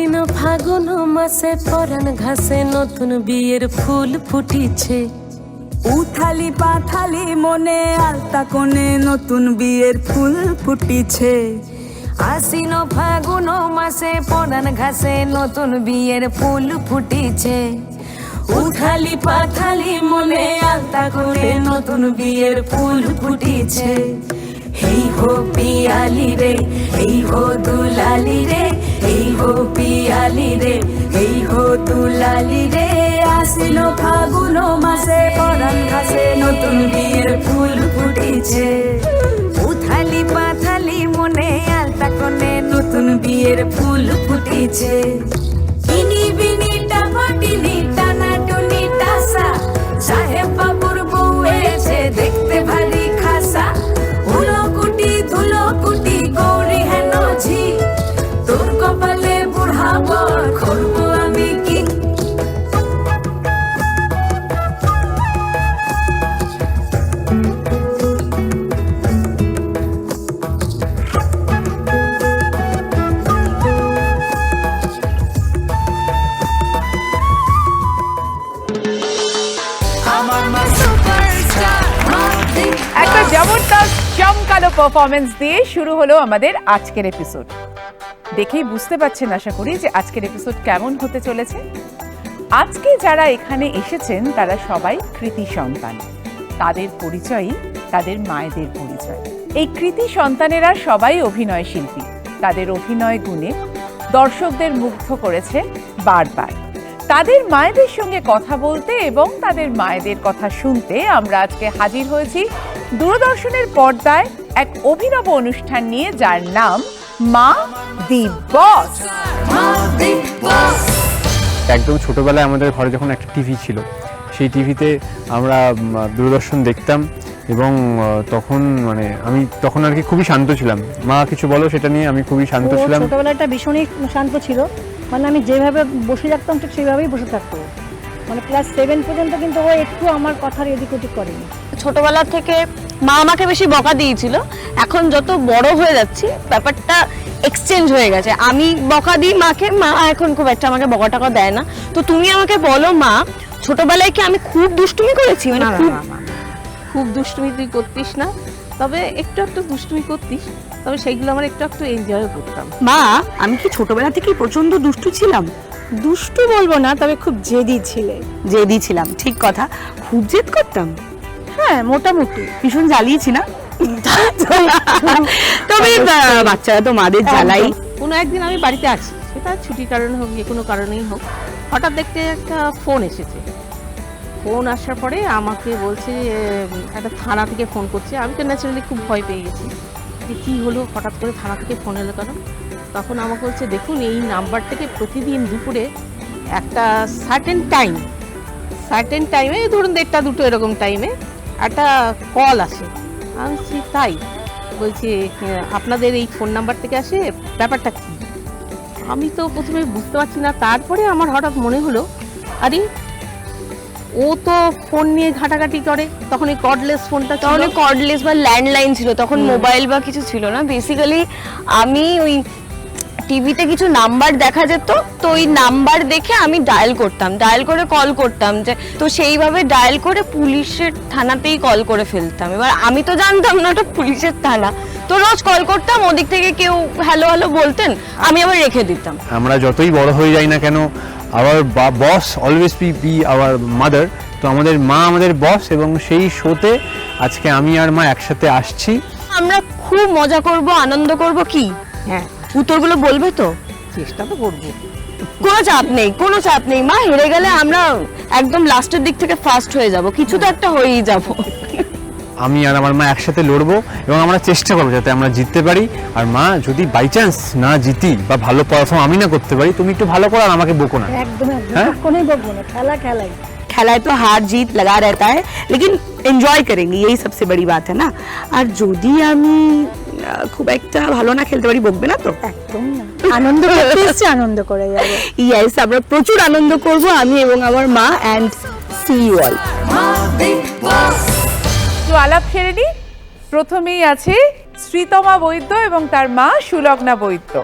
আশ্বিন ফাগুন মাসে পরাণ ঘাসে নতুন বিয়ের ফুল ফুটিছে। উথালি পাথালি মনে আলতা কোণে নতুন বিয়ের ফুল ফুটিছে। আশ্বিন ফাগুন মাসে পরাণ ঘাসে নতুন বিয়ের ফুল ফুটিছে। উথালি পাথালি মনে আলতা কোণে নতুন বিয়ের ফুল ফুটিছে। এই হো পিয়ালি রে, এই হো দুলালি রে, এই হো পিয়ালি রে, এই হো দুলালি রে। আশ্বিন ফাগুন মাসে পরাণ ঘাসে নতুন বিয়ের ফুল ফুটিছে। উথালি পাথালি মনে আলতা কোণে নতুন বিয়ের ফুল ফুটিছে। ইনি বিনি টাপাটিনি টানা টুনি টাসা, সাহেব বাবুর বউ এসে দেখতে ভারী খাসা। উলো কুটি ধুলো কুটি গৌরী হেন ঝি, তোর কপালে বুড়া বর করবো আমি কি। একটা জবরদস্ত চমকালো পারফরমেন্স দিয়ে শুরু হলো আমাদের আজকের এপিসোড। দেখেই বুঝতে পারছেন আশা করি যে আজকের এপিসোড কেমন হতে চলেছে। আজকে যারা এখানে এসেছেন তারা সবাই কৃতি সন্তান। তাদের পরিচয়ই তাদের মায়েদের পরিচয়। এই কৃতি সন্তানেরা সবাই অভিনয় শিল্পী। তাদের অভিনয় গুণে দর্শকদের মুগ্ধ করেছে বারবার। তাদের মায়েদের সঙ্গে কথা বলতে এবং তাদের মায়েদের কথা শুনতে আমরা আজকে হাজির হয়েছি দূরদর্শনের পর্দায় এক অভিনব অনুষ্ঠান নিয়ে, যার নাম মা দি বস। একদম ছোটবেলায় আমাদের ঘরে যখন একটা টিভি ছিল, সেই টিভিতে আমরা দূরদর্শন দেখতাম এবং তখন আমি তখন আর কি খুবই শান্ত ছিলাম। মা কিছু বলো সেটা নিয়ে আমি খুবই শান্ত ছিলাম। ছোটবেলাটা ভীষণই শান্ত ছিল, আমি যেভাবে বসে থাকতাম ঠিক সেইভাবেই বসে থাকতো। ক্লাস 7 পর্যন্ত কিন্তু ও একটু আমার কথার এদিক ওদিক করেনি। ছোটবেলা থেকে মা আমাকে বেশি বকা দিয়েছিল। এখন যত বড় হয়ে যাচ্ছি ব্যাপারটা এক্সচেঞ্জ হয়ে গেছে। আমি বকা দিই মাকে, মা এখন খুব একটা আমাকে বকা টাকা দেয় না। তো তুমি আমাকে বলো মা, ছোটবেলায় কি আমি খুব দুষ্টুমি করেছি? খুব দুষ্টুমি তুই করতিস না, তবে একটু একটু দুষ্টুমি করতিস, তবে সেইগুলো আমরা একটু একটু এনজয় করতাম। মা, আমি কি ছোটবেলা থেকে প্রচন্ড দুষ্টু ছিলাম? দুষ্টু বলবো না, তবে খুব জেদি ছিলে। জেদি ছিলাম, ঠিক কথা। খুব জেদ করতাম। হ্যাঁ, মোটামুটি। ভীষণ জ্বালিয়েছি না? তবে বাচ্চারা তো মাদের জ্বালাই। কোনো একদিন আমি বাড়িতে আছি, সেটা ছুটির কারণে হোক, যে কোনো কারণেই হোক, হঠাৎ দেখতে একটা ফোন এসেছে। ফোন আসার পরে আমাকে বলছে একটা থানা থেকে ফোন করছে। আমি তো ন্যাচারালি খুব ভয় পেয়ে গেছি যে কী হলো, হঠাৎ করে থানা থেকে ফোন এলো কেন। তখন আমাকে বলছে, দেখুন এই নাম্বার থেকে প্রতিদিন দুপুরে একটা সার্টেন টাইমে ধরুন 1টা 2টো এরকম টাইমে একটা কল আসে। আমি বলছি তাই? বলছি আপনাদের এই ফোন নাম্বার থেকে আসে, ব্যাপারটা কী? আমি তো প্রথমে বুঝতে পারছি না। তারপরে আমার হঠাৎ মনে হলো, আরে ও তো ফোন নিয়ে ঘাটাঘাটি করে। তখন এই কর্ডলেস ফোনটা, তখন কর্ডলেস বা ল্যান্ডলাইন ছিল, তখন মোবাইল বা কিছু ছিল না। বেসিক্যালি আমি ওই টিভিতে কিছু নাম্বার দেখা যেত, তো ওই নাম্বার দেখে আমি ডায়াল করতাম, ডায়াল করে কল করতাম। যে তো সেইভাবে ডায়াল করে পুলিশের থানাতেই কল করে ফেলতাম। এবার আমি তো জানতাম না ওটা পুলিশের থানা, তো রোজ কল করতাম, ওদিক থেকে কেউ হ্যালো হ্যালো বলতেন, আমি আবার রেখে দিতাম। আমরা যতই বড় হয়ে যাই না কেন, our boss always be our mother. তো আমাদের মা আমাদের বস, এবং সেই শোতে আজকে আমি আর মা একসাথে আসছি। আমরা খুব মজা করব, আনন্দ করব। কি হ্যাঁ, উত্তরগুলো বলবে তো? চেষ্টা তো করবো। কোনো চাপ নেই মা। হেরে গেলে আমরা একদম লাস্টের দিক থেকে ফার্স্ট হয়ে যাব, কিছু তো একটা হয়েই যাব। আমি আর আমার মা একসাথে লড়বো এবং আমরা চেষ্টা করবো যাতে আমরা জিততে পারি। আর মা, যদি বাই চান্স না জিতি বা ভালো পারফর্ম আমি না করতে পারি, তুমি একটু ভালো করো আর আমাকে বকো না। একদম কোনোই বকবো না। খেলাই খেলায় তো হার জিত লাগা रहता है, लेकिन एंजॉय करेंगे, यही सबसे बड़ी बात है ना। আর যদি আমি খুব একটা ভালো না খেলতে পারি, বকবে না তো? একদম না, আনন্দ করতে এসেছি, আনন্দ করে যাবো। ইয়েস, আমরা প্রচুর আনন্দ করব, আমি এবং আমার মা। And see you all. তো আলাপ সেরে নি। প্রথমেই আছে শ্রীতমা বৈদ্য এবং তার মা সুলগ্না বৈদ্য।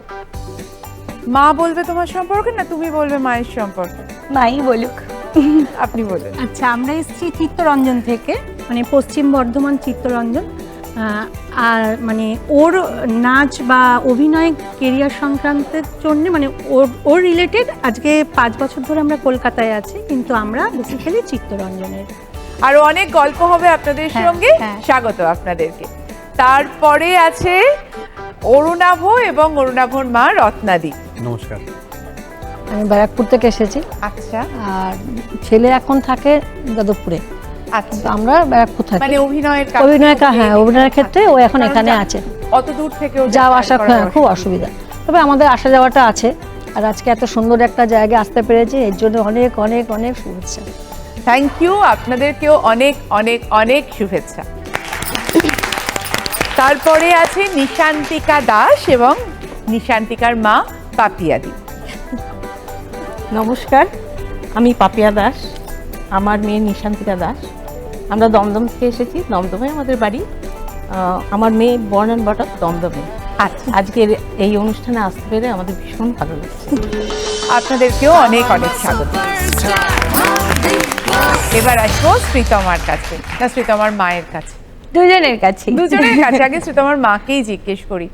মা বলবে তোমার সম্পর্কে না তুমি বলবে মায়ের সম্পর্কে? মাই বলুক। আপনি বলুন। আচ্ছা, আমরা এসেছি চিত্তরঞ্জন থেকে, মানে পশ্চিম বর্ধমান চিত্তরঞ্জন। আর মানে ওর নাচ বা অভিনয় কেরিয়ার সংক্রান্তের জন্য মানে ওর রিলেটেড আজকে 5 বছর ধরে আমরা কলকাতায় আছি, কিন্তু আমরা বেসিক্যালি চিত্তরঞ্জনের। আরো অনেক গল্প হবে আপনাদের হ্যাঁ, সঙ্গে। হ্যাঁ। স্বাগত আপনাদেরকে। তারপরে আছে অরুণাভ এবং অরুণাভর মা রত্নাদি। নমস্কার। আমি ব্যারাকপুর থেকে এসেছি, আচ্ছা আর ছেলে এখন থাকে যাদবপুরে। আচ্ছা, তো আমরা ব্যারাকপুর থাকি। মানে অভিনয়ের হ্যাঁ, অভিনয়ের ক্ষেত্রে ও এখন এখানে আছে। অত দূর থেকে যাওয়া আসা খুব অসুবিধা, তবে আমাদের আসা যাওয়াটা আছে। আর আজকে এত সুন্দর একটা জায়গায় আসতে পেরেছি, এর জন্য অনেক অনেক অনেক শুভেচ্ছা। থ্যাংক ইউ, আপনাদেরকেও অনেক অনেক অনেক শুভেচ্ছা। তারপরে আছে নিশান্তিকা দাস এবং নিশান্তিকার মা পাপিয়াদি। নমস্কার, আমি পাপিয়া দাস, আমার মেয়ে নিশান্তিকা দাস। আমরা দমদম থেকে এসেছি, দমদমে আমাদের বাড়ি। আমার মেয়ে বর্ন অ্যান্ড বট দমদমে। আচ্ছা, আজকের এই অনুষ্ঠানে আসতে পেরে আমাদের ভীষণ ভালো লাগছে। আপনাদেরকেও অনেক অনেক স্বাগত। এবার আসবো শ্রীতমার কাছে, না শ্রীতমার মায়ের কাছে। দুজনের কাছে। দুজনের কাছে। আগে শ্রীতমার মাকেই জিজ্ঞেস করি,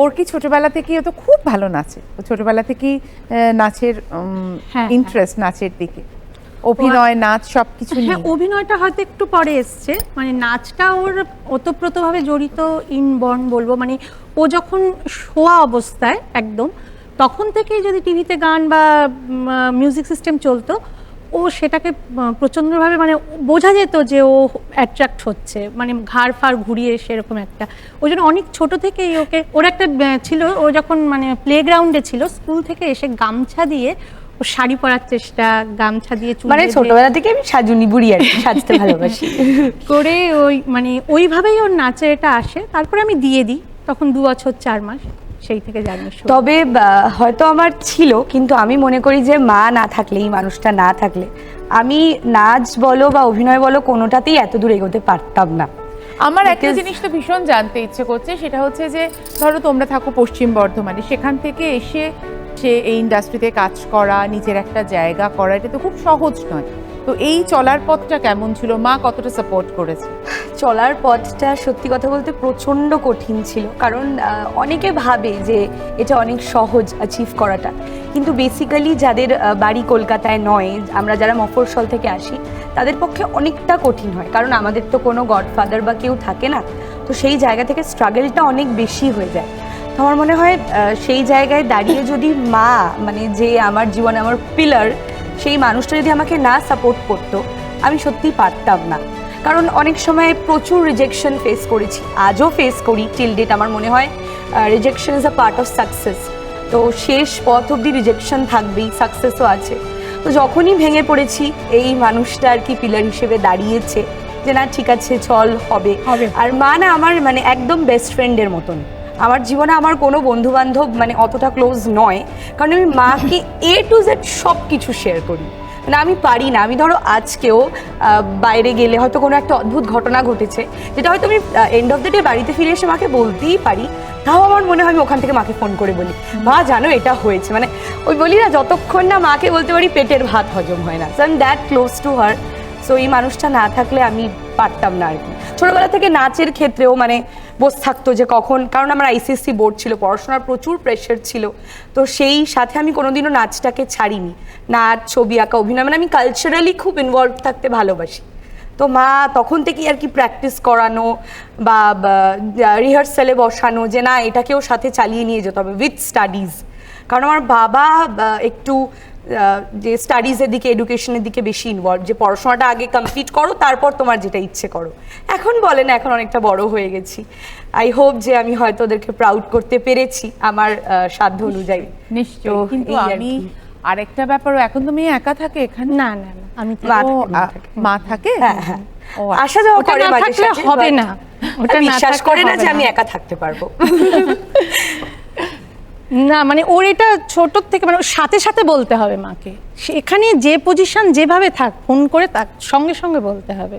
ওর কি ছোটবেলা থেকেই ও তো খুব ভালো নাচে, ও ছোটবেলা থেকেই নাচের হ্যাঁ, ইন্টারেস্ট নাচের দিকে, অভিনয় নাচ সবকিছু হ্যাঁ, নিয়ে? অভিনয়টা হয়তো একটু পরে এসছে, মানে নাচটা ওর ওতপ্রোতভাবে জড়িত ইনবর্ন বলবো। মানে ও যখন শোয়া অবস্থায় একদম, তখন থেকেই যদি টিভিতে গান বা মিউজিক সিস্টেম চলতো, ও সেটাকে প্রচণ্ডভাবে মানে বোঝা যেত যে ও অ্যাট্রাক্ট হচ্ছে, মানে ঘাড় ফাড় ঘুরিয়ে সেরকম একটা। ওই জন্য অনেক ছোট থেকেই ওকে, ওর একটা ছিল, ও যখন মানে প্লেগ্রাউন্ডে ছিল, স্কুল থেকে এসে গামছা দিয়ে ও শাড়ি পরার চেষ্টা, গামছা দিয়ে চুল মানে বেঁধে ছোটবেলা থেকে আমি সাজুনি বুড়ি আর কি, সাজতে ভালোবাসি। করে ওই মানে ওইভাবেই ওর নাচে এটা আসে। তারপরে আমি দিয়ে দিই, তখন 2 বছর 4 মাস, সেই থেকে জানি শুরু। তবে হয়তো আমার ছিল, কিন্তু আমি মনে করি যে মা না থাকলে, এই মানুষটা না থাকলে আমি নাচ বলো বা অভিনয় বলো কোনোটাতেই এত দূর এগোতে পারতাম না। আমার একটা জিনিস তো ভীষণ জানতে ইচ্ছে করছে, সেটা হচ্ছে যে ধরো তোমরা থাকো পশ্চিম বর্ধমানে, সেখান থেকে এসে সে এই ইন্ডাস্ট্রিতে কাজ করা, নিজের একটা জায়গা করা, এটা তো খুব সহজ নয়। তো এই চলার পথটা কেমন ছিল? মা কতটা সাপোর্ট করেছে? চলার পথটা সত্যি কথা বলতে প্রচণ্ড কঠিন ছিল, কারণ অনেকে ভাবে যে এটা অনেক সহজ অ্যাচিভ করাটা, কিন্তু বেসিক্যালি যাদের বাড়ি কলকাতায় নয়, আমরা যারা মফস্বল থেকে আসি, তাদের পক্ষে অনেকটা কঠিন হয়, কারণ আমাদের তো কোনো গডফাদার বা কেউ থাকে না। তো সেই জায়গা থেকে স্ট্রাগলটা অনেক বেশি হয়ে যায়। তো আমার মনে হয় সেই জায়গায় দাঁড়িয়ে যদি মা, মানে যে আমার জীবনে আমার পিলার, সেই মানুষটা যদি আমাকে না সাপোর্ট করতো, আমি সত্যিই পারতাম না। কারণ অনেক সময় প্রচুর রিজেকশন ফেস করেছি, আজও ফেস করি টিল ডেট। আমার মনে হয় rejection is a part of success. তো শেষ পথ অব্দি রিজেকশন থাকবেই, সাকসেসও আছে। তো যখনই ভেঙে পড়েছি, এই মানুষটা আর কি পিলার হিসেবে দাঁড়িয়েছে যে না ঠিক আছে, চল, হবে। আর মা না আমার মানে একদম বেস্ট ফ্রেন্ডের মতন। আমার জীবনে আমার কোনো বন্ধু বান্ধব মানে অতটা ক্লোজ নয়, কারণ আমি মাকে A to Z সব কিছু শেয়ার করি। মানে আমি পারি না, আমি ধরো আজকেও বাইরে গেলে হয়তো কোনো একটা অদ্ভুত ঘটনা ঘটেছে, যেটা হয়তো আমি এন্ড অফ দ্য ডে বাড়িতে ফিরে এসে মাকে বলতেই পারি, তাও আমার মনে হয় আমি ওখান থেকে মাকে ফোন করে বলি, মা জানো এটা হয়েছে। মানে ওই বলি না, যতক্ষণ না মাকে বলতে পারি পেটের ভাত হজম হয় না। So I am that close to her. So এই মানুষটা না থাকলে আমি পারতাম না আর কি। ছোটবেলা থেকে নাচের ক্ষেত্রেও মানে বসে থাকতো যে কখন, কারণ আমার ICSE বোর্ড ছিল, পড়াশোনার প্রচুর প্রেশার ছিল। তো সেই সাথে আমি কোনোদিনও নাচটাকে ছাড়িনি। নাচ, ছবি আঁকা, অভিনয়, মানে আমি কালচারালি খুব ইনভলভ থাকতে ভালোবাসি। তো মা তখন থেকেই আর কি প্র্যাকটিস করানো বা রিহার্সালে বসানো, যে না এটাকেও সাথে চালিয়ে নিয়ে যেতে হবে উইথ স্টাডিজ। কারণ আমার বাবা একটু যে স্টাডিজের দিকে, এডুকেশনের দিকে বেশি ইনভলভ, যে পড়াশোনাটা আগে কমপ্লিট করো, তারপর তোমার যেটা ইচ্ছে করো। এখন বলে না, এখন অনেকটা বড় হয়ে গেছি। আই হোপ যে আমি হয়তো ওদেরকে প্রাউড করতে পেরেছি আমার সাধ্য অনুযায়ী। নিশ্চয়ই। কিন্তু আমি আরেকটা ব্যাপারও, এখন তো মেয়ে একা থাকে এখানে? না না না, আমি মা থাকে। হ্যাঁ হ্যাঁ, ও আসা যাওয়া ওটা করে না মাঝে থাকলে সাঝে, হবে but না, ওটা না বিশ্বাস থাকলে করে না যে হবে আমি না। একা থাকতে পারবো। না মানে ওর এটা ছোটোর থেকে, মানে ওর সাথে সাথে বলতে হবে মাকে, এখানে যে পজিশন যেভাবে থাক, ফোন করে তাক সঙ্গে সঙ্গে বলতে হবে।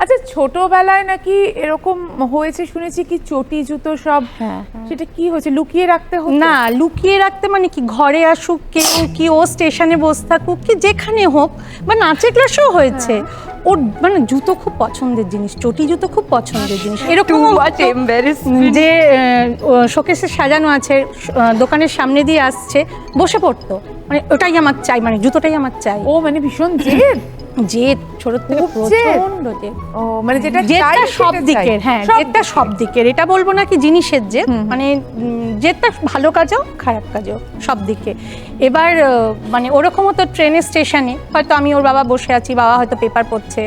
আচ্ছা ছোটবেলায় নাকি এরকম হয়েছে শুনেছি, কি চটি জুতো সব, সেটা কি হয়েছে, লুকিয়ে রাখতে হতো? না, লুকিয়ে রাখতে মানে কি, ঘরে আসুক কেউ, কি ও স্টেশনে বসে থাকুক, কি যেখানে হোক, বা নাচের ক্লাসেও হয়েছে, ওর মানে জুতো খুব পছন্দের জিনিস, চটি জুতো খুব পছন্দের জিনিস। এরকম যে শোকেসে সাজানো আছে, দোকানের সামনে দিয়ে আসছে, বসে পড়তো, মানে ওটাই আমার চাই, মানে জুতোটাই আমার চাই। ও মানে ভীষণ জেদ। জেদ, ছোট থেকে খুব জেদ। প্রচন্ড জেদ। ও মানে যেটা জেদটা চাই সব সেটা দিকের, চাই। হ্যাঁ সব জেদটা সব দিকের, এটা বলবো না কি জিনিসের জেদ, মানে জেদটা ভালো কাজেও খারাপ কাজেও সব দিকে। এবার মানে ওরকম হতো ট্রেনের স্টেশনে, হয়তো আমি ওর বাবা বসে আছি, বাবা হয়তো পেপার পড়ছে,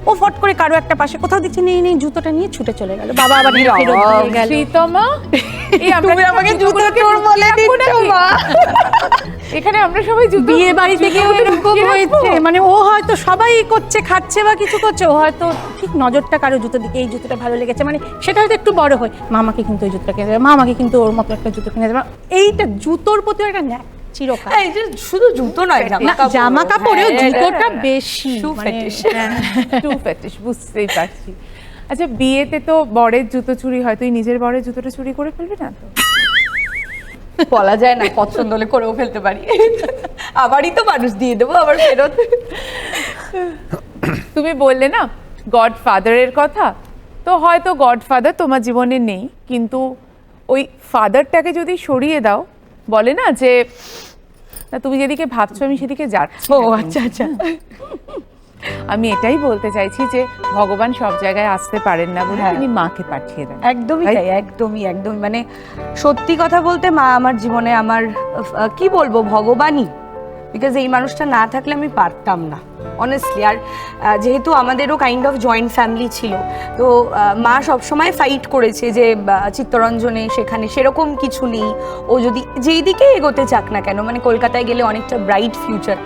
ও ফট করে কারো একটা পাশে কোথাও দেখছি নেই নেই, জুতোটা নিয়ে ছুটে চলে গেল, বাবা আবার ফেরত দিয়ে গেল। শ্রীতমা, এই আমরা তুমি আমাকে জুতো জুতোগুলোকে চোর বলে রাখবো দিচ্ছ, নাকি? মা। এখানে আমরা সবাই জুতো, বিয়ে বাড়ি থেকে জুতোগুলোকে এরকম লুকিয়ে হয়েছে, রাখবো? মানে ও হয়তো সবাই করছে, খাচ্ছে বা কিছু করছে, ও হয়তো ঠিক নজরটা কারো জুতো দিকে, এই জুতোটা ভালো লেগেছে, মানে সেটা হয়তো একটু বড় হয়, মা আমাকে কিন্তু ওই জুতোটা কিনে দেবে, মা আমাকে কিন্তু ওর মতো একটা জুতো কিনে দেবে, এইটা জুতোর প্রতি একটা ন্যাক চিরকাল। এই যে শুধু জুতো নয়, না, জামা কাপড়েও জুতোটা বেশি, Shoe মানে fetish। টু ফেটিশ, বুঝতেই পারছি। আচ্ছা বিয়েতে তো বরের জুতো চুরি হয়, তুই নিজের বরের জুতোটা চুরি করে ফেলবি না তো? বলা যায় না, পছন্দ হলে করেও ফেলতে পারি, আবারই তো মানুষ দিয়ে দেবো আবার ফেরত। তুমি বললে না গডফাদারের কথা, তো হয়তো গডফাদার তোমার জীবনে নেই, কিন্তু ওই ফাদারটাকে যদি সরিয়ে দাও, বলে না যে না তুমি যেদিকে ভাবছো আমি সেদিকে যাচ্ছি ও না। আচ্ছা আচ্ছা, আমি এটাই বলতে চাইছি যে ভগবান সব জায়গায় আসতে পারেন না বলে হ্যাঁ। তিনি মাকে পাঠিয়ে দেন। একদমই তাই? তাই, একদমই একদমই, মানে সত্যি কথা বলতে মা আমার জীবনে আমার কি বলবো ভগবানই, বিকজ এই মানুষটা না থাকলে আমি পারতাম না অনেস্টলি। আর যেহেতু আমাদেরও কাইন্ড অফ জয়েন্ট ফ্যামিলি ছিল, তো মা সবসময় ফাইট করেছে যে চিত্তরঞ্জনে সেখানে সেরকম কিছু নেই, ও যদি যেই দিকে এগোতে চাক না কেন, মানে কলকাতায় গেলে অনেকটা ব্রাইট ফিউচার,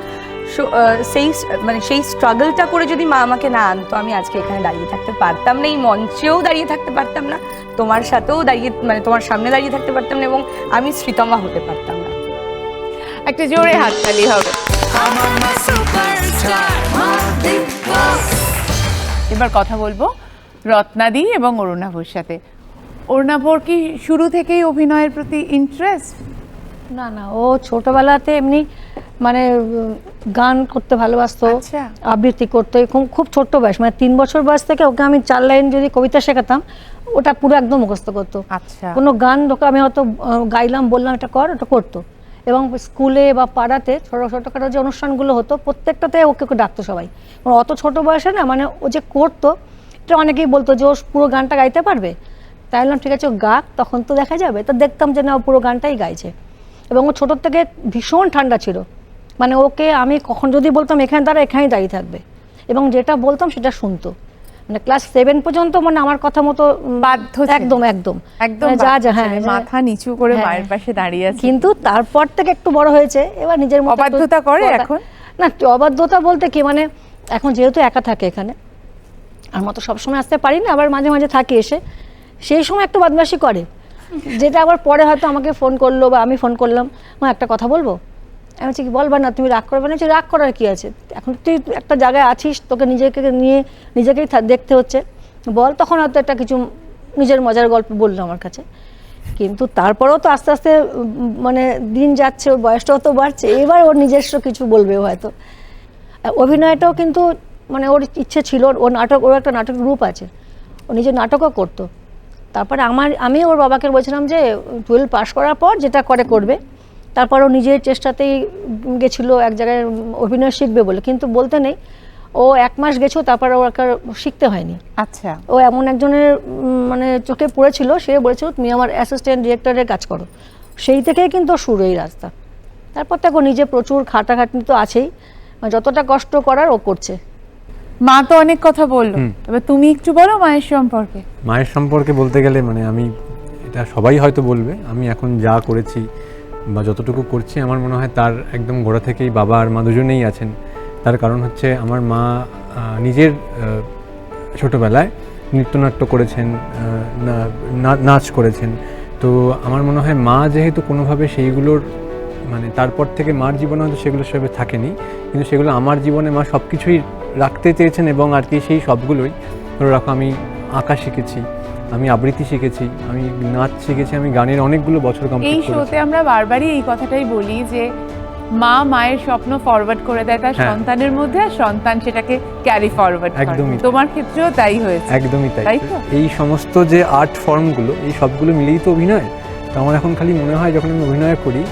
সেই স্ট্রাগলটা করে যদি মা আমাকে না আনতো, আমি আজকে এখানে দাঁড়িয়ে থাকতে পারতাম না, এই মঞ্চেও দাঁড়িয়ে থাকতে পারতাম না, তোমার সাথেও দাঁড়িয়ে, মানে তোমার সামনে দাঁড়িয়ে থাকতে পারতাম না, এবং আমি শ্রীতমা হতে পারতাম না। একটা জোরে হাততালি হবে। এবার কথা বলবো রত্নাদি এবং অরুণাভর সাথে। অরুণাভর কি শুরু থেকেই অভিনয়ের প্রতি ইন্টারেস্ট? না না, ও ছোটবেলাতে এমনি মানে গান করতে ভালোবাসতো, আচ্ছা। আবৃত্তি করতো, খুব ছোট্ট বয়স, মানে 3 বছর বয়স থেকে ওকে আমি 4 লাইন যদি কবিতা শেখাতাম, ওটা পুরো একদম মুখস্থ করতো। আচ্ছা। কোনো গান ওকে আমি হয়তো গাইলাম, বললাম এটা কর, ওটা করতো। এবং স্কুলে বা পাড়াতে ছোটোখাটো যে অনুষ্ঠানগুলো হতো, প্রত্যেকটাতে ওকে ডাকতো সবাই। অত ছোট বয়সে না, মানে ও যে করতো, এটা অনেকেই বলতো যে ও পুরো গানটা গাইতে পারবে, তাই বললাম ঠিক আছে ও গাক, তখন তো দেখা যাবে। তো দেখতাম যে না, ও পুরো গানটাই গাইছে। এবং ও ছোটোর থেকে ভীষণ ঠান্ডা ছিল, মানে ওকে আমি কখন যদি বলতাম এখানে দাঁড়া, এখানেই দাঁড়িয়ে থাকবে, এবং যেটা বলতাম সেটা শুনতো। মানে ক্লাস 7 পর্যন্ত মানে আমার কথা মতো বাধ্য ছিল। একদম একদম একদম মানে যা যা, হ্যাঁ, মাথা নিচু করে হ্যাঁ। মায়ের পাশে দাঁড়িয়ে আছে। কিন্তু তারপর থেকে একটু বড় হয়েছে, এবার নিজের মতো অবাধ্যতা করে এখন? না, অবাধ্যতা বলতে কি, মানে এখন যেহেতু একা থাকে এখানে, আর মতো সবসময় আসতে পারি না, আবার মাঝে মাঝে থাকে এসে, সেই সময় একটু বদমাশি করে, যেটা আবার পরে হয়তো আমাকে ফোন করলো বা আমি ফোন করলাম, মা একটা কথা বলবো, আমি বলছি কি বলবা না, তুমি রাগ করবে না, রাগ করার কি আছে, এখন তুই একটা জায়গায় আছিস, তোকে নিজেকেই দেখতে হচ্ছে, বল। তখন হয়তো একটা কিছু নিজের মজার গল্প বললো আমার কাছে, কিন্তু তারপরেও তো আস্তে আস্তে মানে দিন যাচ্ছে, ওর বয়সটাও তো বাড়ছে, এবার ওর নিজস্ব কিছু বলবে হয়তো। অভিনয়টাও কিন্তু মানে ওর ইচ্ছে ছিল, ওর একটা নাটক গ্রুপ আছে, ও নিজে নাটকও করতো। তারপরে আমি ওর বাবাকে বলছিলাম যে 12 পাস করার পর যেটা করবে, তারপর ও নিজের চেষ্টাতেই গেছিলো এক জায়গায় অভিনয় শিখবে বলে, কিন্তু বলতে নেই, ও 1 মাস গেছো, তারপরে ওর শিখতে হয়নি। আচ্ছা। ও এমন একজনের মানে চোখে পড়েছিল, সে বলেছিল তুমি আমার অ্যাসিস্ট্যান্ট ডিরেক্টরের কাজ করো, সেই থেকেই কিন্তু শুরু এই রাস্তা। তারপর থেকে ও নিজে প্রচুর খাটাখাটনি তো আছেই, মানে যতটা কষ্ট করার ও করছে। মা তো অনেক কথা বললো, এবার তুমি একটু বলো মায়ের সম্পর্কে। মায়ের সম্পর্কে বলতে গেলে মানে আমি, এটা সবাই হয়তো বলবে, আমি এখন যা করেছি বা যতটুকু করছি, আমার মনে হয় তার একদম গোড়া থেকেই বাবা আর মা দুজনেই আছেন। তার কারণ হচ্ছে আমার মা নিজের ছোটোবেলায় নৃত্যনাট্য করেছেন, নাচ করেছেন। তো আমার মনে হয় মা যেহেতু কোনোভাবে সেইগুলোর মানে তারপর থেকে মার জীবনে হয়তো সেগুলো সেভাবে থাকেনি, কিন্তু সেগুলো আমার জীবনে মা সব কিছুই রাখতে চেয়েছেন, এবং আর কি সেই সবগুলোই ধরে রাখো আমি আঁকা শিখেছি, আমি আবৃত্তি শিখেছি, আমি নাচ শিখেছি, আমি গানের অনেকগুলো বছর এই কমপ্লিট করেছি। শোতে আমরা বারবারই এই কথাটাই বলি যে মা মায়ের স্বপ্ন ফরওয়ার্ড করে দেয় তার হ্যাঁ। সন্তানের মধ্যে, আর সন্তান সেটাকে ক্যারি ফরওয়ার্ড করে। একদমই তাই। তোমার ক্ষেত্রেও তাই হয়েছে। একদমই তাই। তাই তো? এই সমস্ত যে আর্ট ফর্মগুলো, এই সবগুলো মিলেই তো অভিনয়। তো আমার এখন খালি মনে হয় যখন আমি অভিনয় করি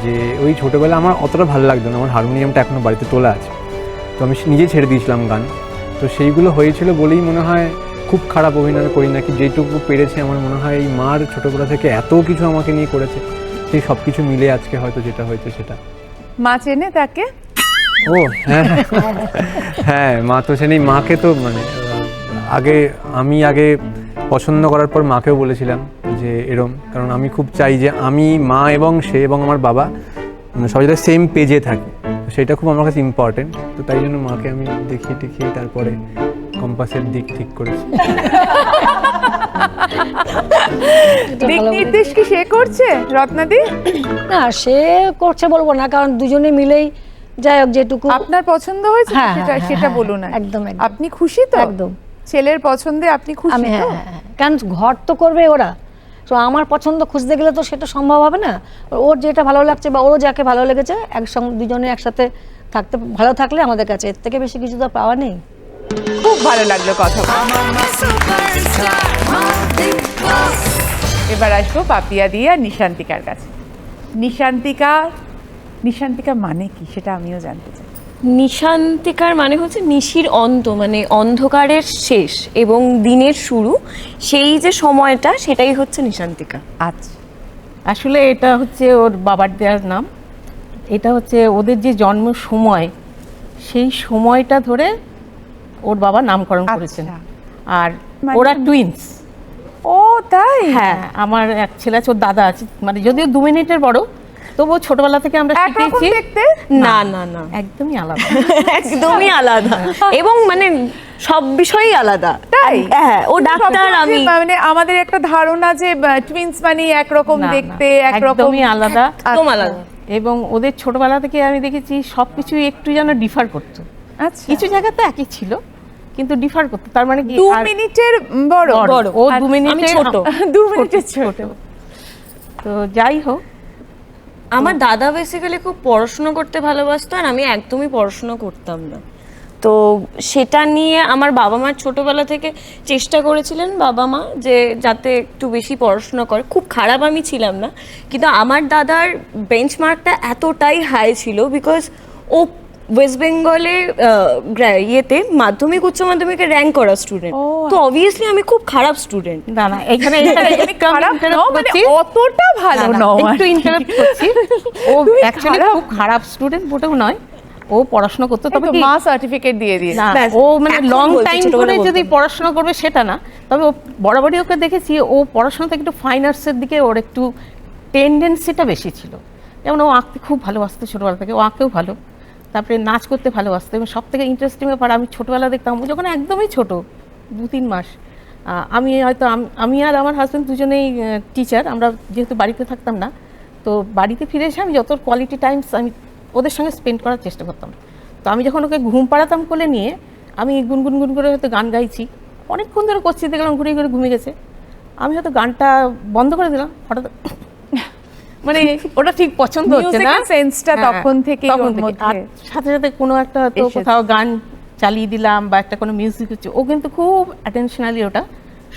যে ওই ছোটোবেলা আমার অতটা ভালো লাগতো না, আমার হারমোনিয়ামটা এখনও বাড়িতে তোলা আছে, তো আমি নিজে ছেড়ে দিয়েছিলাম গান। তো সেইগুলো হয়েছিল বলেই মনে হয় খুব খারাপ অভিনয় করি নাকি, যেটুকু পেরেছে আমার মনে হয় এই মার ছোটোবেলা থেকে এত কিছু আমাকে নিয়ে করেছে, সেই সব কিছু মিলে আজকে হয়তো যেটা হয়েছে সেটা। মা চেনে তাকে? ও হ্যাঁ হ্যাঁ, মা তো চেনেই। মাকে তো মানে আমি আগে পছন্দ করার পর মাকেও বলেছিলাম যে এরম, কারণ আমি খুব চাই যে আমি, মা এবং সে এবং আমার বাবা সবাই যাতে সেম পেজে থাকে, তো সেটা খুব আমার কাছে ইম্পর্টেন্ট। তো তাই জন্য মাকে আমি দেখিয়ে টেখিয়ে তারপরে কম্পাসের দিক ঠিক করেছি। দিক নির্দেশ কি সে করছে রত্নাদি? না, সে করছে বলবো না, কারণ দুজনে মিলেই যাই হোক যেটুকু। আপনার পছন্দ হয়েছে হ্যাঁ, সেটা হ্যাঁ, সেটা হ্যাঁ, বলুন না। একদম, একদম। আপনি খুশি তো? একদম। ছেলের পছন্দে আপনি খুশি আমি তো? হ্যাঁ হ্যাঁ হ্যাঁ, কারণ ঘর তো করবে ওরা, তো আমার পছন্দ খুঁজতে গেলে তো সেটা সম্ভব হবে না। ওর যেটা ভালো লাগছে বা ওরও যাকে ভালো লেগেছে একসঙ্গে দুজনে একসাথে থাকতে ভালো থাকলে আমাদের কাছে এর থেকে বেশি কিছু তো পাওয়া নেই। খুব ভালো লাগলো কথা বলে। এবার আসবো পাপিয়া দি আর নিশান্তিকার কাছে। নিশান্তিকা মানে কি সেটা আমিও জানতে চাই। নিশান্তিকার মানে হচ্ছে নিশির অন্ত, মানে অন্ধকারের শেষ এবং দিনের শুরু, সেই যে সময়টা সেটাই হচ্ছে নিশান্তিকা। আচ্ছা, আসলে এটা হচ্ছে ওর বাবার দেওয়ার নাম। এটা হচ্ছে ওদের যে জন্ম সময়, সেই সময়টা ধরে ওর বাবা নামকরণ করেছেন। আচ্ছা। আর মানে- ওরা টুইন্স। ও তাই? হ্যাঁ, আমার এক ছেলে আছে, ওর দাদা আছে, মানে যদিও 2 মিনিটের বড়, তবুও ছোটবেলা থেকে আমরা একরকম শিখেছি। দেখতে? না না না, একদমই আলাদা। একদমই আলাদা এবং মানে সব বিষয়ই আলাদা। তাই? হ্যাঁ, ও ডাক্তার, সবসময় আমি মানে আমাদের একটা ধারণা যে টুইন্স মানে একরকম না, না, দেখতে, একরকম একদমই আলাদা। একদম আলাদা। এবং ওদের ছোটবেলা থেকে আমি দেখেছি সবকিছু একটু যেন ডিফার করতো। আচ্ছা, কিছু জায়গাতে একই ছিল কিন্তু ডিফার করতো। তার মানে কি 2 আর মিনিটের বড়? বড়। ও 2 মিনিটের আমি ছোট। 2 মিনিটের ছোট। তো যাই হোক, আমার দাদা বেসিক্যালি খুব পড়াশোনা করতে ভালোবাসতো আর আমি একদমই পড়াশোনা করতাম না। তো সেটা নিয়ে আমার বাবা মার ছোটবেলা থেকে চেষ্টা করেছিলেন বাবা মা যে যাতে একটু বেশি পড়াশোনা করে। খুব খারাপ আমি ছিলাম না, কিন্তু আমার দাদার বেঞ্চমার্কটা এতটাই হাই ছিল বিকজ ও ওয়েস্ট বেঙ্গলে ইয়েতে মাধ্যমিক উচ্চ মাধ্যমিকে র্যাঙ্ক করা স্টুডেন্ট। তো অবভিয়াসলি আমি খুব খারাপ স্টুডেন্ট। না না, এখানে খারাপ নও, মানে অতটা ভালো নও। একটু ইন্টারাপ্ট করছি। ও তুমি অ্যাকচুয়ালি খারাপ। খুব খারাপ স্টুডেন্ট মোটেও নয়, ও পড়াশোনা করতো, তবে তবে কি মা সার্টিফিকেট দিয়ে দিয়ে। না, ব্যাস, ও মানে এখন লং বলছি, টাইম ছোটবেলায় ধরে যদি বলতাম। পড়াশোনা করবে সেটা না, তবে ও বরাবরই ওকে দেখেছি ও পড়াশোনা থেকে একটু ফাইন আর্টসের দিকে ওর একটু টেন্ডেন্সিটা বেশি ছিল। যেমন ও আঁকতে খুব ভালোবাসতো ছোটবেলা থেকে, ও আঁকেও ভালো, তারপরে নাচ করতে ভালোবাসতো। এবং সব থেকে ইন্টারেস্টিং ব্যাপার, আমি ছোটবেলা দেখতাম ও যখন একদমই ছোট, 2-3 মাস, আমি হয়তো আমি আর আমার হাজব্যান্ড দুজনেই টিচার, আমরা যেহেতু বাড়িতে থাকতাম না, তো বাড়িতে ফিরে এসে আমি যত কোয়ালিটি টাইমস আমি ওদের সঙ্গে স্পেন্ড করার চেষ্টা করতাম। তো আমি যখন ওকে ঘুম পাড়াতাম কোলে নিয়ে, আমি গুনগুন করে হয়তো গান গাইছি, অনেকক্ষণ ধরে করছি, দেখলাম ঘুরে ঘুরে ঘুমিয়ে গেছে। আমি হয়তো গানটা বন্ধ করে দিলাম, হঠাৎ মানে ওটা ঠিক পছন্দ হচ্ছে না, Musical sense টা হ্যাঁ, তখন থেকেই তখন ওর থেকে। মধ্যে আর সাথে সাথে কোনো একটা তো এসেছে। কোথাও গান চালিয়ে দিলাম বা একটা কোনো মিউজিক হচ্ছে, ও কিন্তু খুব অ্যাটেনশনালি ওটা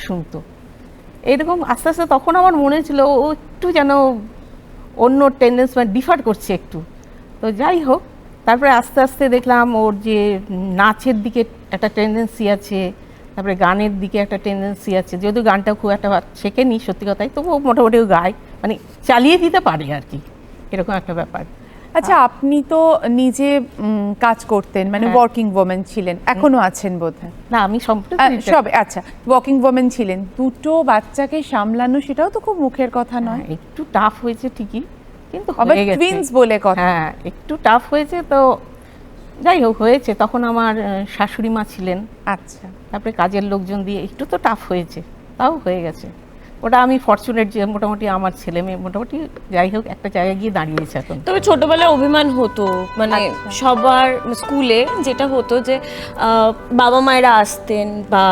শুনতো। এইরকম আস্তে আস্তে তখন আমার মনে ছিল ও একটু যেন অন্য টেন্ডেন্স মানে ডিফার করছে একটু। তো যাই হোক, তারপরে আস্তে আস্তে দেখলাম ওর যে নাচের দিকে একটা টেন্ডেন্সি আছে, তারপরে গানের দিকে একটা টেন্ডেন্সি আছে, যদিও গানটা খুব একটা শেখেনি সত্যি কথাই, তবুও মোটামুটিও গায়, মানে চালিয়ে দিতে পারে আর কি, এরকম একটা ব্যাপার। আচ্ছা, আপনি তো নিজে কাজ করতেন, মানে হ্যাঁ। ওয়ার্কিং ওম্যান ছিলেন, এখনো আছেন বোধহয়। না, আমি সম্পূর্ণ সব আচ্ছা, ওয়ার্কিং ওম্যান ছিলেন, 2টো বাচ্চাকে সামলানো সেটাও তো খুব মুখের কথা নয়। একটু টাফ হয়েছে ঠিকই, কিন্তু আবার হয়ে গেছে। টুইনস বলে কথা। হ্যাঁ, একটু টাফ হয়েছে, তো যাই হোক হয়েছে। তখন আমার শাশুড়ি মা ছিলেন, আচ্ছা, তারপরে কাজের লোকজন দিয়ে একটু তো টাফ হয়েছে, তাও হয়ে গেছে। ওটা আমি ফরচুনেট যে মোটামুটি আমার ছেলে মেয়ে মোটামুটি যাই হোক একটা জায়গায় গিয়ে দাঁড়িয়েছে এখন। তবে ছোটবেলায় অভিমান হতো, মানে সবার স্কুলে যেটা হতো যে বাবা মায়েরা আসতেন বা